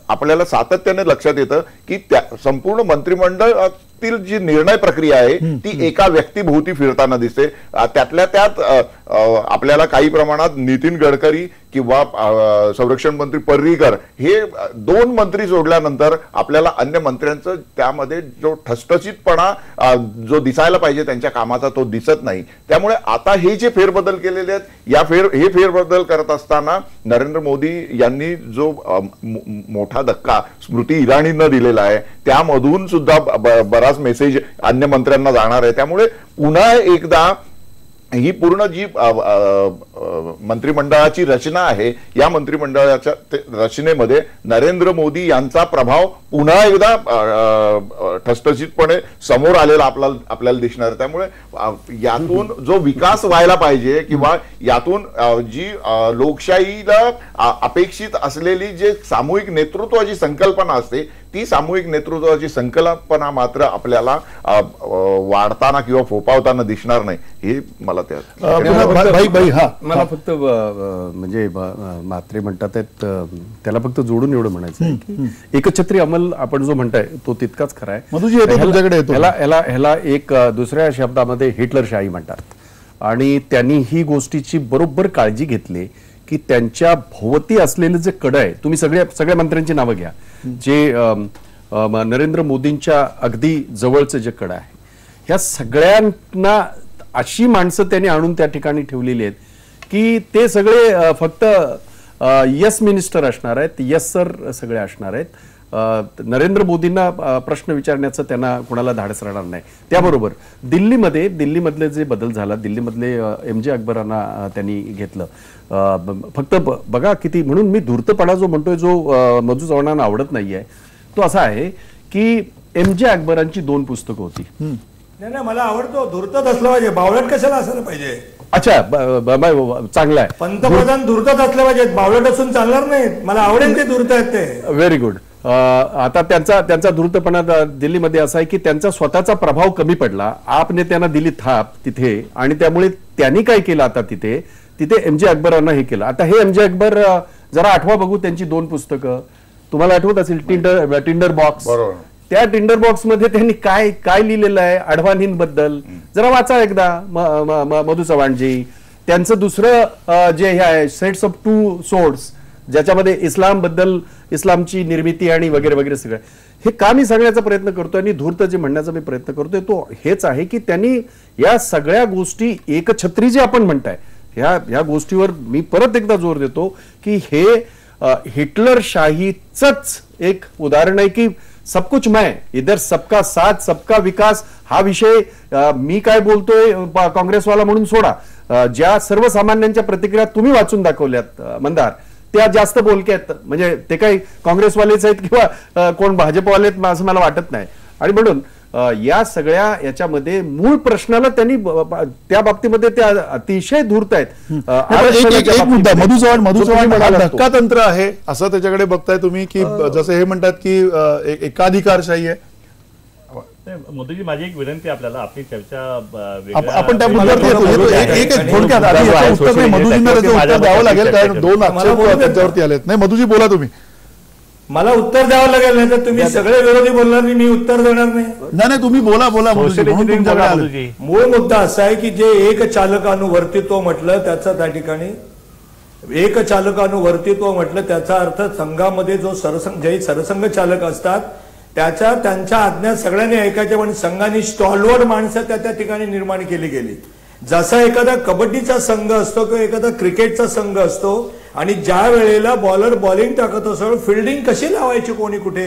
आपल्याला सातत्याने लक्षात येतं की त्या संपूर्ण मंत्रिमंडळातील जी निर्णय प्रक्रिया आहे ती एका व्यक्तीभोवती फिरताना दिसते. त्यातल्या त्यात आपल्याला काही प्रमाणात नितीन गडकरी किंवा संरक्षण मंत्री पर्रीकर हे दोन मंत्री जोडल्यानंतर आपल्याला अन्य मंत्र्यांचं त्यामध्ये जो ठसठसीतपणा जो दिसायला पाहिजे त्यांच्या कामाचा तो दिसत नाही. त्यामुळे आता हे जे फेरबदल केलेले आहेत हे फेरबदल करत असताना नरेंद्र मोदी यांनी जो मोठा धक्का स्मृती इराणींना दिलेला आहे त्यामधून सुद्धा बराच मेसेज अन्य मंत्र्यांना जाणार आहे. त्यामुळे पुन्हा एकदा ही पूर्ण जी मंत्रिमंडळाची रचना आहे या मंत्रिमंडळाच्या रचनेमध्ये नरेंद्र मोदी यांचा प्रभाव पुन्हा एकदा ठसठसीतपणे समोर आलेला आपल्याला दिसणार. त्यामुळे यातून जो विकास व्हायला पाहिजे किंवा यातून जी लोकशाहीला अपेक्षित असलेली जे सामूहिक नेतृत्वाची संकल्पना असते ती सामूहिक नेतृत्वाची संकल्पना मात्र आपल्याला वाढताना किंवा फोपावताना दिसणार नाही हे मला मला फक्त म्हणजे म्हात्रे म्हणतात त्याला फक्त जोडून एवढं म्हणायचं आहे की एकछत्री अंमल आपण जो म्हणताय तो तितकाच खरा आहे. ह्याला एक दुसऱ्या शब्दामध्ये हिटलरशाही म्हणतात आणि त्यांनी ही गोष्टीची बरोबर काळजी घेतली की त्यांच्या भोवती असलेलं जे कड आहे तुम्ही सगळ्या मंत्र्यांची नावं घ्या जे नरेंद्र मोदींच्या अगदी जवळचं जे कड आहे ह्या सगळ्यांना अशी माणसं त्यांनी आणून त्या ठिकाणी ठेवलेली आहेत की ते सगळे फक्त यस मिनिस्टर असणार आहेत यस सर सगळे असणार आहेत. नरेंद्र मोदींना प्रश्न विचारण्याचं त्यांना कोणाला धाडस राहणार नाही. त्याबरोबर दिल्लीमधले जे बदल झाला दिल्लीमधले MJ अकबरांना त्यांनी घेतलं. फक्त बघा किती म्हणून मी धूर्तपणा जो म्हणतोय जो मधू चव्हाणांना आवडत नाहीये तो असा आहे की MJ अकबरांची 2 पुस्तकं होती. नाही नाही, मला आवडतो. धूर्तच असलं पाहिजे, बावळट कशाला असायला पाहिजे. अच्छा, चांगला आहे. पंतप्रधान धूर्तच असले पाहिजेत, बावळट असून चालणार नाहीत. मला आवडेल ते धूर्त आहेत ते. Very good. आता त्यांचा धूर्तपणा दिल्लीमध्ये असा आहे की त्यांचा स्वतःचा प्रभाव कमी पडला. आपने त्यांना दिली थाप तिथे, आणि त्यामुळे त्यांनी काय केलं आता तिथे MJ अकबरांना हे केलं. आता हे MJ अकबर जरा आठवा बघू त्यांची 2 पुस्तकं. तुम्हाला आठवत असेल टिंडर बॉक्स. बरोबर. त्या टिंडर बॉक्स मध्ये त्यांनी काय काय लिहिलेलं आहे अडवाणींबद्दल जरा वाचा एकदा. मधु चव्हाणजी. त्यांचं दुसरं जे हे आहे सेट्स ऑफ 2 सोर्ड्स, ज्याच्यामध्ये इस्लामची निर्मिती आणि वगैरे वगैरे सगळं. हे का मी सांगण्याचा प्रयत्न करतोय आणि धूर्त जे म्हणण्याचा मी प्रयत्न करतोय तो हेच आहे की त्यांनी या सगळ्या गोष्टी एकछत्री जे आपण म्हणताय ह्या गोष्टीवर मी परत एकदा जोर देतो की हे हिटलरशाहीचंच एक उदाहरण आहे की सब कुछ मैं, इधर सबका साथ सबका विकास हा विषय मी काय बोलतोय काँग्रेसवाला म्हणून सोडा. ज्या सर्वसामान्यांच्या प्रतिक्रिया तुम्ही वाचून दाखवल्यात मंदार, त्या जास्त बोलक्या आहेत. म्हणजे ते काही काँग्रेसवालेच आहेत किंवा कोण भाजपवाले आहेत असं मला वाटत नाही. आणि म्हणून या सगळ्या याच्यामध्ये मूळ प्रश्नाला त्यांनी त्या बाबतीमध्ये ते अतिशय धूर्त आहेत. एक मुद्दा, मधु चव्हाण धक्का तंत्र आहे असं त्याच्याकडे बघताय तुम्ही की जसं हे म्हणतात की एकाधिकारशाही आहे. मोदीजी, माझी एक विनंती आपल्याला, आपली चर्चा आपण त्या मुद्द्यावर मधुजींना त्याचं उत्तर द्यावं लागेल कारण 2 आक्षेप त्याच्यावरती आलेत. नाही मधुजी बोला तुम्ही. मला उत्तर द्यावं लागेल, नाही तर तुम्ही सगळे विरोधी बोलणार नाही, मी उत्तर देणार नाही. नाही तुम्ही बोला मूळ मुद्दा असा आहे की जे एक चालकानुवर्तित्व म्हटलं त्याचा त्या ठिकाणी एक चालकानुवर्तित्व म्हटलं त्याचा अर्थ संघामध्ये जो सरसंघ चालक असतात त्यांच्या आज्ञा सगळ्यांनी ऐकायच्या, पण संघाने स्टॉलवर्ड माणसं त्या ठिकाणी निर्माण केली गेली. जसा एखादा कबड्डीचा संघ असतो किंवा एखादा क्रिकेटचा संघ असतो आणि ज्या वेळेला बॉलर बॉलिंग टाकत असतो फिल्डिंग कशी लावायची कोणी कुठे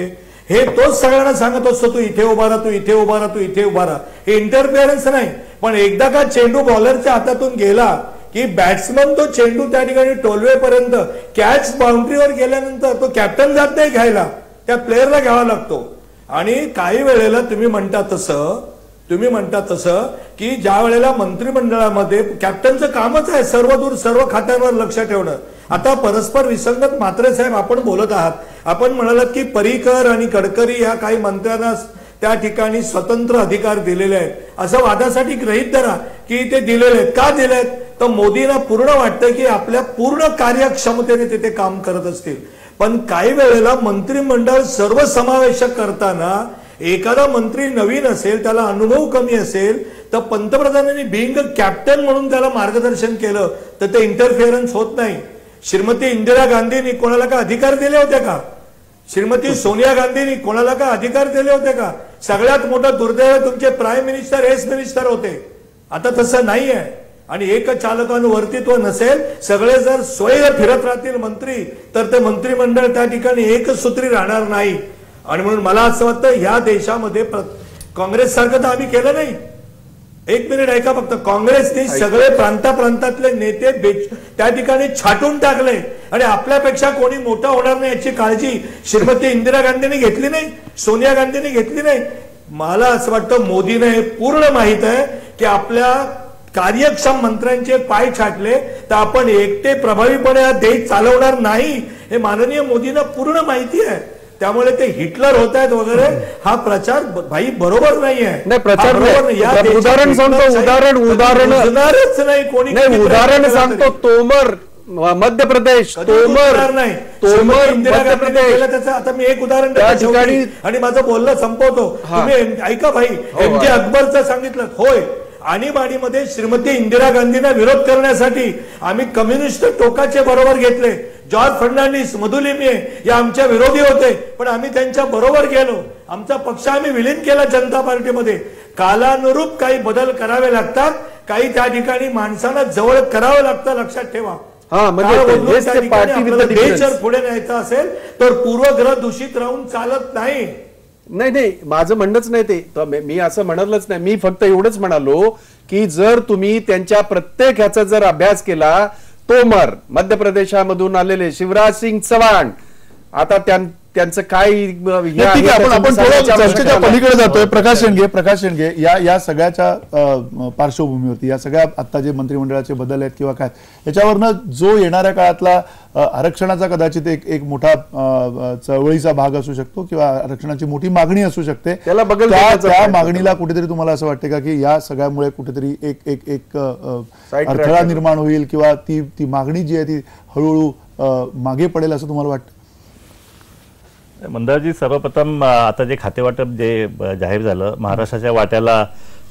हे तोच सगळ्यांना सांगत असतो. तू इथे उभा राहा, तू इथे उभा राहा, तू इथे उभा राहा. हे इंटरफिअरन्स नाही. पण एकदा का चेंडू बॉलरच्या हातातून गेला की बॅट्समन तो चेंडू त्या ठिकाणी टोलवेपर्यंत कॅच बाउंड्रीवर गेल्यानंतर तो कॅप्टन जात नाही घ्यायला, त्या प्लेअरला घ्यावा लागतो. आणि काही वेळेला तुम्ही म्हणता तसं की ज्या वेळेला मंत्रिमंडळामध्ये कॅप्टनचं कामच आहे सर्वदूर सर्व खात्यांवर लक्ष ठेवणं. आता परस्पर विसंगत म्हात्रे साहेब आपण बोलत आहात. आपण म्हणालात की पर्रिकर आणि गडकरी या काही मंत्र्यांना त्या ठिकाणी स्वतंत्र अधिकार दिलेले आहेत असं वादासाठी गृहीत धरा की ते दिलेले आहेत. का दिलेत तर मोदींना पूर्ण वाटतं की आपल्या पूर्ण कार्यक्षमतेने तिथे काम करत असतील. पण काही वेळेला मंत्रिमंडळ सर्वसमावेशक करताना एखादा मंत्री नवीन असेल, त्याला अनुभव कमी असेल, तर पंतप्रधानांनी बिंग कॅप्टन म्हणून त्याला मार्गदर्शन केलं तर ते इंटरफिअरन्स होत नाही. श्रीमती इंदिरा गांधींनी कोणाला का अधिकार दिले होते का? श्रीमती सोनिया गांधींनी कोणाला का अधिकार दिले होते का? सगळ्यात मोठं दुर्दैव तुमचे प्राईम मिनिस्टर एस मिनिस्टर होते. आता तसं नाही आहे. आणि एक चालकानुवर्तित्व नसेल, सगळे जर स्वयं फिरत राहतील मंत्री, तर ते मंत्रिमंडळ त्या ठिकाणी एकसूत्री राहणार नाही. आणि म्हणून मला असं वाटतं ह्या देशामध्ये काँग्रेस सारखं तर आम्ही केलं नाही. एक मिनिट ऐका फक्त. काँग्रेसने सगळे प्रांतातले नेते त्या ठिकाणी छाटून टाकले आणि आपल्यापेक्षा कोणी मोठा होणार नाही याची काळजी श्रीमती इंदिरा गांधींनी घेतली नाही, सोनिया गांधींनी घेतली नाही. मला असं वाटतं मोदीने हे पूर्ण माहित आहे की आपल्या कार्यक्षम मंत्र्यांचे पाय छाटले तर आपण एकटे प्रभावीपणे हा देश चालवणार नाही हे माननीय मोदींना पूर्ण माहिती आहे. त्यामुळे ते हिटलर होत आहेत वगैरे हा प्रचार भाई बरोबर नाही आहे. नाही प्रचार उदाहरण सांगतो उदाहरण सांगतो. तोमर मध्य प्रदेश, तोमर मध्य प्रदेश. आता मी एक उदाहरण आणि माझं बोलणं संपवतो. तुम्ही ऐका भाई, MJ अकबरचं सांगितलं होय. आणीबाणीमध्ये श्रीमती इंदिरा गांधींना विरोध करण्यासाठी आम्ही कम्युनिस्ट टोकाचे बरोबर घेतले. जॉर्ज फर्नांडिस, मधुलिमी या आमच्या विरोधी होते, पण आम्ही त्यांच्या बरोबर गेलो. आमचा पक्ष आम्ही विलीन केला जनता पार्टीमध्ये. कालानुरूप काही बदल करावे लागतात, काही त्या ठिकाणी माणसांना जवळ करावं लागतं, लक्षात ठेवा. देश जर पुढे न्यायचा असेल तर पूर्वग्रह दूषित राहून चालत नाही. नाही माझं म्हणणंच नाही ते. मी असं म्हणालच नाही. मी फक्त एवढंच म्हणालो की जर तुम्ही त्यांच्या प्रत्येक ह्याचा जर अभ्यास केला, तोमर मध्य प्रदेशामधून आलेले, शिवराज सिंग चौहान, आता त्यांचं काय ठीक आहे, आपण थोडं चर्चेच्या पलीकडे जातोय. प्रकाश शेंडगे या सगळ्याच्या पार्श्वभूमीवरती, या सगळ्या आता जे मंत्रिमंडळाचे बदल आहेत किंवा काय, याच्यावरनं जो येणाऱ्या काळातला आरक्षणाचा कदाचित एक मोठा चळवळीचा भाग असू शकतो किंवा आरक्षणाची मोठी मागणी असू शकते, त्या मागणीला कुठेतरी तुम्हाला असं वाटतं का की या सगळ्यामुळे कुठेतरी एक अडथळा निर्माण होईल किंवा ती मागणी जी आहे ती हळूहळू मागे पडेल असं तुम्हाला वाटतं? मंदारजी, सर्वप्रथम आता जे खाते वाटप जे जाहीर झालं, महाराष्ट्राच्या वाट्याला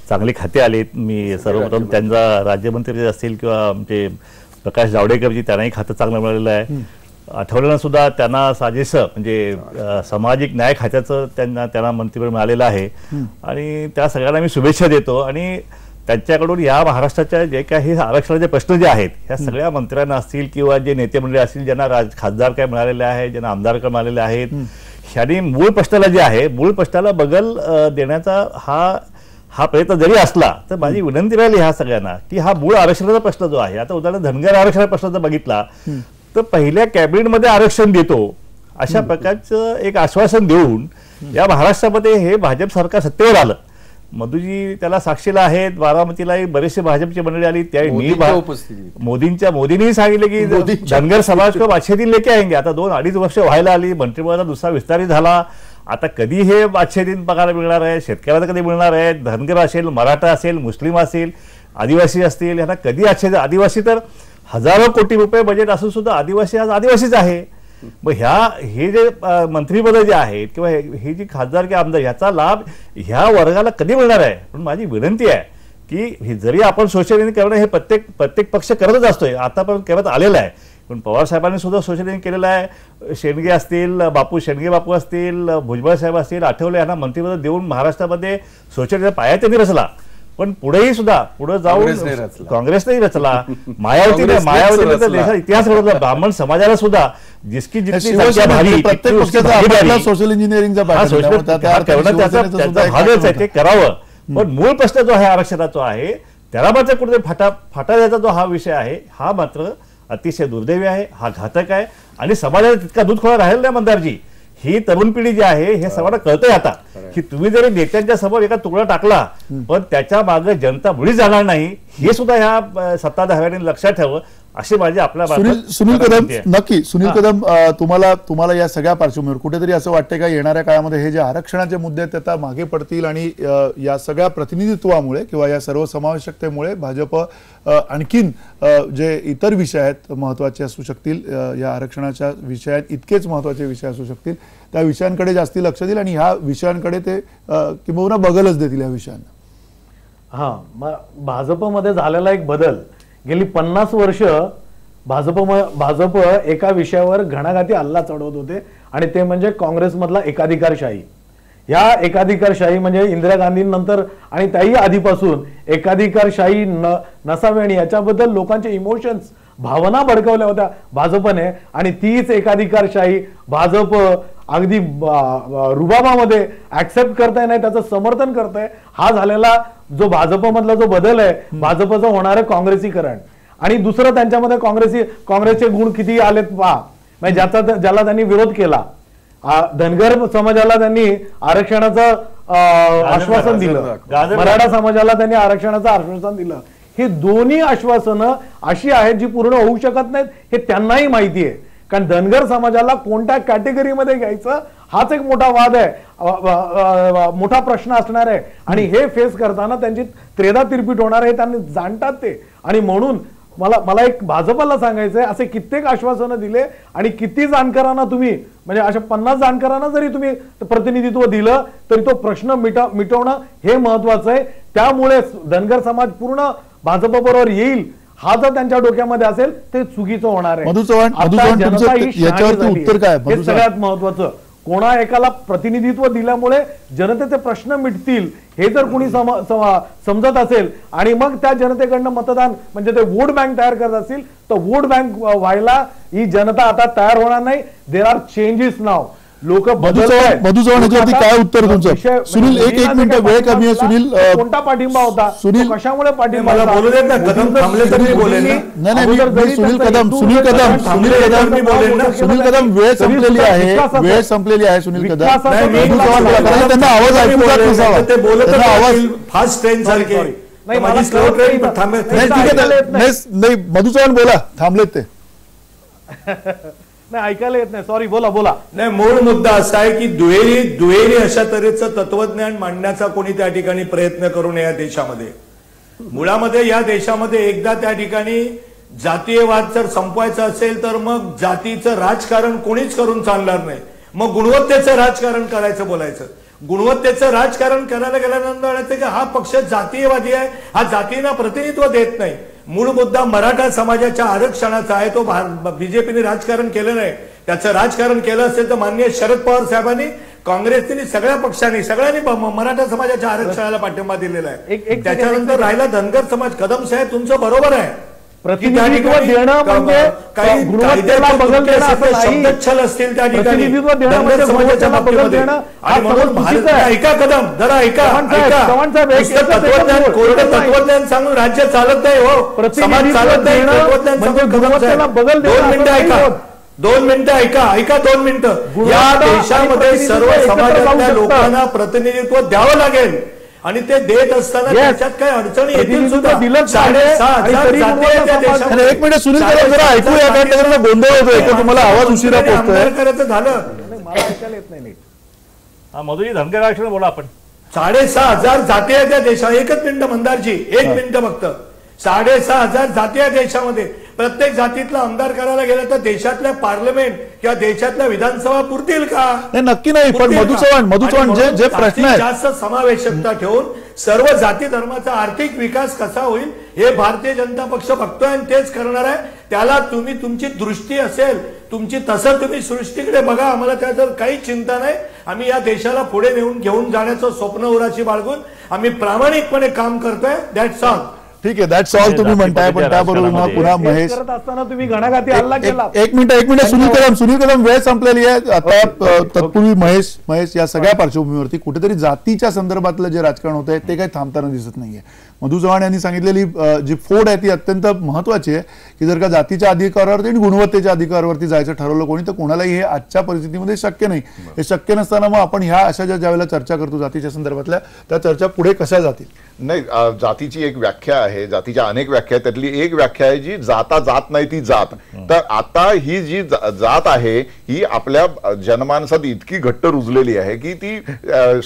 चांगली खाते आलीत. मी सर्वप्रथम त्यांचा राज्यमंत्री असतील किंवा आमचे प्रकाश जावडेकरजी, त्यांनाही खातं चांगलं मिळालेलं आहे. आठवलेनं सुद्धा त्यांना साजेसं म्हणजे सामाजिक न्याय खात्याचं त्यांना मंत्रिपद मिळालेलं आहे आणि त्या सगळ्यांना मी शुभेच्छा देतो. आणि त्यांच्याकडून या महाराष्ट्राच्या जे काही आरक्षणाचे प्रश्न जे आहेत ह्या सगळ्या मंत्र्यांना असतील किंवा जे नेते मंडळी असतील ज्यांना खासदार काय मिळालेले आहे, ज्यांना आमदार काय मिळालेले आहेत, ह्यांनी मूळ प्रश्नाला जे आहे मूळ प्रश्नाला बगल देण्याचा हा प्रयत्न जरी असला तर माझी विनंती राहिली ह्या सगळ्यांना की हा मूळ आरक्षणाचा प्रश्न जो आहे, आता उदाहरण धनगर आरक्षणाचा प्रश्न जर बघितला तर पहिल्या कॅबिनेटमध्ये आरक्षण देतो अशा प्रकारचं एक आश्वासन देऊन या महाराष्ट्रामध्ये हे भाजप सरकार सत्तेवर आलं. मधुजी त्याला साक्षीला आहेत, बारामतीलाही बरेचसे भाजपची मंडळी आली, मोदींनी सांगितले की धनगर समाज को अच्छे दिन लेके आएंगे. आता 2-2.5 वर्ष व्हायला आली, मंत्रिमंडळाचा दुसरा विस्तारित झाला. आता कधी हे अच्छे दिन पगार मिळणार आहे, शेतकऱ्याला कधी मिळणार आहे, धनगर असेल, मराठा असेल, मुस्लिम असेल, आदिवासी असतील, यांना कधी अच्छे, आदिवासी तर हजारो कोटी रुपये बजेट असून सुद्धा आदिवासी आज आदिवासीच आहे. मग हे जे मंत्रिपद जे आहेत किंवा हे जी खासदार किंवा आमदार याचा लाभ ह्या वर्गाला कधी मिळणार आहे? पण माझी विनंती आहे की जरी आपण सोशल इंजिनिअरिंग करणं हे प्रत्येक पक्ष करतच असतोय, आतापर्यंत करत आलेला आहे, पण पवार साहेबांनी सुद्धा सोशल इंजिनिअरिंग केलेलं आहे. शेंडगे असतील, शेंडगे बापू असतील, भुजबळ साहेब असतील, आठवले यांना मंत्रिपद देऊन महाराष्ट्रामध्ये सोशल इंजिनिअरिंग पाया त्यांनी रचला. पण पुढेही सुद्धा पुढे जाऊन काँग्रेसनेही रचला, मायावतीने तर देशाचा इतिहास घडवला. ब्राह्मण समाजाला सुद्धा जितकी संख्या भारी सोशल इंजिनिअरिंगचा भागच आहे ते करावं. पण मूळ प्रश्न जो आहे आरक्षणाचा आहे त्याला मात्र कुठेतरी फाटा द्यायचा जो हा विषय आहे हा मात्र अतिशय दुर्दैवी आहे, हा घातक आहे आणि समाजाला तितका दूध खोळा राहिला नाही. मंदारजी, ही तरुण पिढी जी आहे हे सर्वांना कळतंय आता की तुम्ही जरी नेत्यांच्या समोर एका तुकडा टाकला पण त्याच्या मागे जनता मुळीच जाणार नाही, हे सुद्धा ह्या सत्ताधाऱ्यांनी लक्षात ठेवावं अशी माझी आपल्या सुनील कदम. नक्की सुनील कदम, तुम्हाला या सगळ्या पार्श्वभूमीवर कुठेतरी असं वाटतंय का येणाऱ्या काळामध्ये हे जे आरक्षणाचे मुद्दे आहेत ते आता मागे पडतील आणि या सगळ्या प्रतिनिधित्वामुळे किंवा या सर्व समावेशकतेमुळे भाजप आणखीन जे इतर विषय आहेत महत्त्वाचे असू शकतील, या आरक्षणाच्या विषयात इतकेच महत्त्वाचे विषय असू शकतील, त्या विषयांकडे जास्ती लक्ष देईल आणि ह्या विषयांकडे ते किंबहुना बगलच देतील या विषयांना? भाजपमध्ये झालेला एक बदल, गेली 50 वर्ष भाजप एका विषयावर घणाघाती हल्ला चढवत होते आणि ते म्हणजे काँग्रेसमधला एकाधिकारशाही. या एकाधिकारशाही म्हणजे इंदिरा गांधींनंतर आणि त्याही आधीपासून एकाधिकारशाही नसावी आणि याच्याबद्दल लोकांचे इमोशन्स, भावना भडकवल्या होत्या भाजपने आणि तीच एकाधिकारशाही भाजप अगदी रुबाबामध्ये ऍक्सेप्ट करताय, नाही त्याचं समर्थन करताय. हा झालेला जो भाजपमधला जो बदल आहे, भाजपचं होणारं काँग्रेसीकरण. आणि दुसरं त्यांच्यामध्ये काँग्रेसचे गुण किती आलेत पहा, म्हणजे ज्याला त्यांनी विरोध केला, धनगर समाजाला त्यांनी आरक्षणाचं आश्वासन दिलं, मराठा समाजाला त्यांनी आरक्षणाचं आश्वासन दिलं. हे दोन्ही आश्वासनं अशी आहेत जी पूर्ण होऊ शकत नाहीत हे त्यांनाही माहिती आहे. कारण धनगर समाजाला कोणत्या कॅटेगरीमध्ये घ्यायचं हाच एक मोठा वाद आहे, मोठा प्रश्न असणार आहे आणि हे फेस करताना त्यांची त्रेधा तिरपीट होणार आहे, त्यांनी जाणतात ते. आणि म्हणून मला एक भाजपला सांगायचंय, असे कित्येक आश्वासनं दिले आणि किती जाणकारांना तुम्ही म्हणजे अशा 50 जाणकारांना जरी तुम्ही प्रतिनिधित्व दिलं तरी तो प्रश्न मिटवणं हे महत्वाचं आहे. त्यामुळे धनगर समाज पूर्ण भाजपबरोबर येईल हा जर त्यांच्या डोक्यामध्ये असेल ते चुकीचं होणार आहे. हे सगळ्यात महत्वाचं. कोणा एकाला प्रतिनिधित्व दिल्यामुळे जनतेचे प्रश्न मिटतील हे जर कोणी समजत असेल आणि मग त्या जनतेकडनं मतदान म्हणजे ते वोट बँक तयार करत असतील तर वोट बँक व्हायला ही जनता आता तयार होणार नाही. देर आर चेंजेस नाव. लोक मधु चव्हाण याच्यावरती काय उत्तर तुमचं? सुनील एक मिनिट, वेळ कमी आहे सुनील. कोणता पाठिंबा होता, सुनील कशामुळे पाठिंबा मला बोलू देत ना, कदम थांबले तर मी बोलेन ना. नाही सुनील कदम वेळ संपलेली आहे सुनील कदम. त्यांना आवाज ऐकू जात नसावा, ते बोलत त्यांना आवाज फास्ट ट्रेन सारखे. नाही स्लो ट्रेन थांबत नाही. मधु चव्हाण बोला, थांबलेत ते. नाही ऐकायला येत नाही, सॉरी, बोला. नाही, मूळ मुद्दा असा आहे की दुहेरी अशा तऱ्हेचं तत्वज्ञान मांडण्याचा कोणी त्या ठिकाणी प्रयत्न करू नये या देशामध्ये. मुळामध्ये या देशामध्ये एकदा त्या ठिकाणी जातीयवाद जर संपवायचा असेल तर मग जातीचं राजकारण कोणीच करून चालणार नाही. मग गुणवत्तेचं राजकारण करायचं बोलायचं. गुणवत्तेचं राजकारण करायला गेल्यानंतर की हा पक्ष जातीयवादी आहे, हा जातींना प्रतिनिधित्व देत नाही. मूळ मुद्दा मराठा समाजाच्या आरक्षणाचा आहे. तो बीजेपीने राजकारण केलं नाही. त्याचं राजकारण केलं असेल तर माननीय शरद पवार साहेबांनी, काँग्रेसने, सगळ्या पक्षांनी, सगळ्यांनी मराठा समाजाच्या आरक्षणाला पाठिंबा दिलेला आहे. त्याच्यानंतर राहिला धनगर समाज. कदम साहेब तुमचं बरोबर आहे, प्रतिनिधित्व देणं म्हणजे काही गुणवत्तेला बदल देणं असं नाही. शब्दच्छल असतील त्या ठिकाणी प्रतिनिधित्व देणं म्हणजे धनगर समाजाच्या गुणवत्तेला बदल बाबतीमध्ये. देणं आणि म्हणून ऐका कदम, जरा ऐका. चव्हाण साहेब, नुसतं तत्वज्ञान, कोरडं तत्वज्ञान सांगून राज्य चालत नाही हो, समाज चालत नाही. तत्वज्ञान म्हणजे सांगून गुणवत्तेला बदल देणं 2 मिनिटं असं ऐका, नाही. 2 मिनिटं ऐका 2 मिनिटं. या देशामध्ये सर्व समाजातल्या लोकांना प्रतिनिधित्व द्यावं लागेल आणि ते देत असताना त्याच्यात काही अडचणी येतील सुद्धा. 6,500 जाती आहेत त्या देशामध्ये. एक मिनिट सुनील कदम जरा ऐकूया, कारण त्याला गोंधळ होतोय, तुम्हाला आवाज उशिरा पोहोचतोय. करायचं झालं. मला ऐकायला येत नाही नीट. मधुजी धनगर आरक्षण बोला आपण. 6,500 जाती आहेत त्या देशात. एकच मिनिट मंदारजी, 1 मिनिट फक्त. 6,500 जाती आहेत देशामध्ये. प्रत्येक जातीतला आमदार करायला गेला तर देशातल्या पार्लमेंट किंवा देशातल्या विधानसभा पुरतील का? नाही, नक्की नाही. पण मधु चव्हाण जे प्रश्न आहे, जास्त समावेशकता ठेवून सर्व जाती धर्माचा आर्थिक विकास कसा होईल हे भारतीय जनता पक्ष बघतोय आणि तेच करणार आहे. त्याला तुम्ही, तुमची दृष्टी असेल तुमची, तसं तुम्ही सृष्टीकडे बघा. आम्हाला त्याचं काही चिंता नाही. आम्ही या देशाला पुढे घेऊन जाण्याचं स्वप्न उराशी बाळगून आम्ही प्रामाणिकपणे काम करतोय. That's all. ठीक आहे, दॅट्स ऑल तुम्ही म्हणताय. पण त्याबरोबर पुन्हा महेश, करत असताना तुम्ही घणाघाती हल्ला केला. एक मिनिट सुनील कदम वेळ संपलेली आहे. आता तत्पूर्वी महेश या सगळ्या पार्श्वभूमीवरती कुठेतरी जातीच्या संदर्भातलं जे राजकारण होत आहे ते काही थांबताना दिसत नाहीये. मधु चव्हाण यांनी सांगितलेली जी फोड आहे ती अत्यंत महत्वाची आहे की जर का जातीच्या अधिकारावरती आणि गुणवत्तेच्या अधिकारावरती जायचं ठरवलं कोणी तर कोणालाही हे आजच्या परिस्थितीमध्ये शक्य नाही. हे शक्य नसताना मग आपण ह्या अशा ज्यावेळेला चर्चा करतो जातीच्या संदर्भातल्या, त्या चर्चा पुढे कशा जातील? नाही, जातीची एक व्याख्या आहे, जातीच्या अनेक व्याख्या आहेत. त्यातली एक व्याख्या आहे जी जात नाही ती जात. तर आता ही जी जात आहे ही आपल्या जनमानसात इतकी घट्ट रुजलेली आहे की ती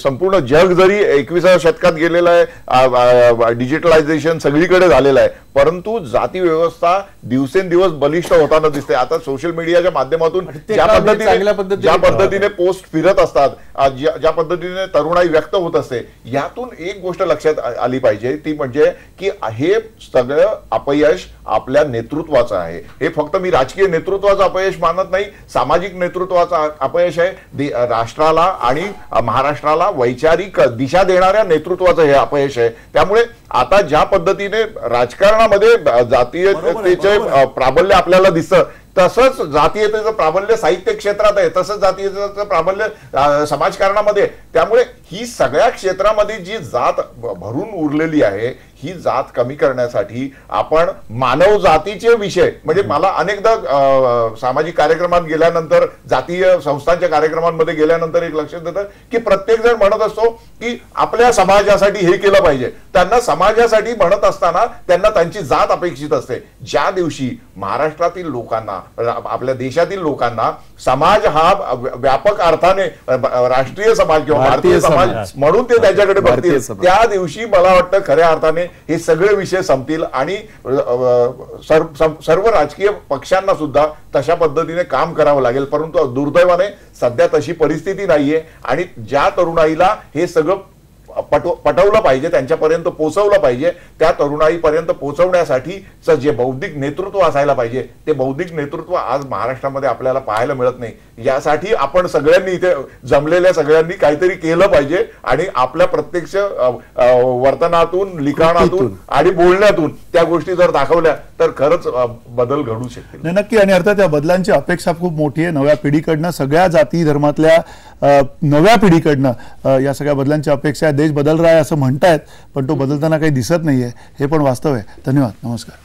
संपूर्ण जग जरी 21व्या शतकात गेलेलं आहे, डिजिटलायझेशन सगळीकडे झालेलं आहे, परंतु जाती व्यवस्था दिवसेंदिवस बलिष्ठ होताना दिसते. आता सोशल मीडियाच्या माध्यमातून ज्या पद्धतीने पोस्ट फिरत असतात, ज्या पद्धतीने तरुणाई व्यक्त होत असते, यातून एक गोष्ट लक्षात आली पाहिजे, ती म्हणजे की हे सगळं अपयश आपल्या नेतृत्वाचं आहे. हे फक्त मी राजकीय नेतृत्वाचं अपयश मानत नाही, सामाजिक नेतृत्वाचं अपयश आहे. राष्ट्राला आणि महाराष्ट्राला वैचारिक दिशा देणाऱ्या नेतृत्वाचं हे अपयश आहे. त्यामुळे आता ज्या पद्धतीने राजकारणामध्ये जातीयतेचे प्राबल्य आपल्याला दिसतं, तसंच जातीयतेचं प्राबल्य साहित्य क्षेत्रात आहे, तसंच जातीयतेचं प्राबल्य समाजकारणामध्ये. त्यामुळे ही सगळ्या क्षेत्रामध्ये जी जात भरून उरलेली आहे, ही जात कमी करण्यासाठी आपण मानव जातीचे विषय, म्हणजे मला अनेकदा सामाजिक कार्यक्रमात गेल्यानंतर, जातीय संस्थांच्या कार्यक्रमांमध्ये गेल्यानंतर एक लक्षात येतं की प्रत्येक जण म्हणत असतो की आपल्या समाजासाठी हे केलं पाहिजे. त्यांना समाजासाठी म्हणत असताना त्यांना त्यांची जात अपेक्षित असते. ज्या दिवशी महाराष्ट्रातील लोकांना, आपल्या देशातील लोकांना समाज हा व्यापक अर्थाने राष्ट्रीय समाज किंवा भारतीय समाज म्हणून ते त्याच्याकडे बघतील, त्या दिवशी मला वाटतं खऱ्या अर्थाने हे सगळे विषय संपतील आणि सर्व राजकीय पक्षांना सुद्धा तशा पद्धतीने काम करावं लागेल. परंतु दुर्दैवाने सध्या तशी परिस्थिती नाहीये आणि ज्या तरुणाईला हे सगळं पटवलं पाहिजे, त्यांच्यापर्यंत पोहोचवलं पाहिजे, त्या तरुणाईपर्यंत पोहोचवण्यासाठी जे बौद्धिक नेतृत्व असायला पाहिजे, ते बौद्धिक नेतृत्व आज महाराष्ट्रामध्ये आपल्याला पाहायला मिळत नाही. यासाठी आपण सगळ्यांनी इथे जमलेल्या सगळ्यांनी काहीतरी केलं पाहिजे आणि आपल्या प्रत्यक्ष वर्तनातून, लिखाणातून आणि बोलण्यातून त्या गोष्टी जर दाखवल्या तर खरंच बदल घडू शकतील. नाही, नक्की. आणि अर्थात या बदलांची अपेक्षा खूप मोठी आहे नव्या पिढीकडनं, सगळ्या जाती धर्मातल्या नव्या पिढीकडनं या सगळ्या बदलांची अपेक्षा आहे. देश बदल रहा आहे असं म्हणतायत, पण तो बदलताना काही दिसत नाहीये, हे पण वास्तव आहे. धन्यवाद, नमस्कार.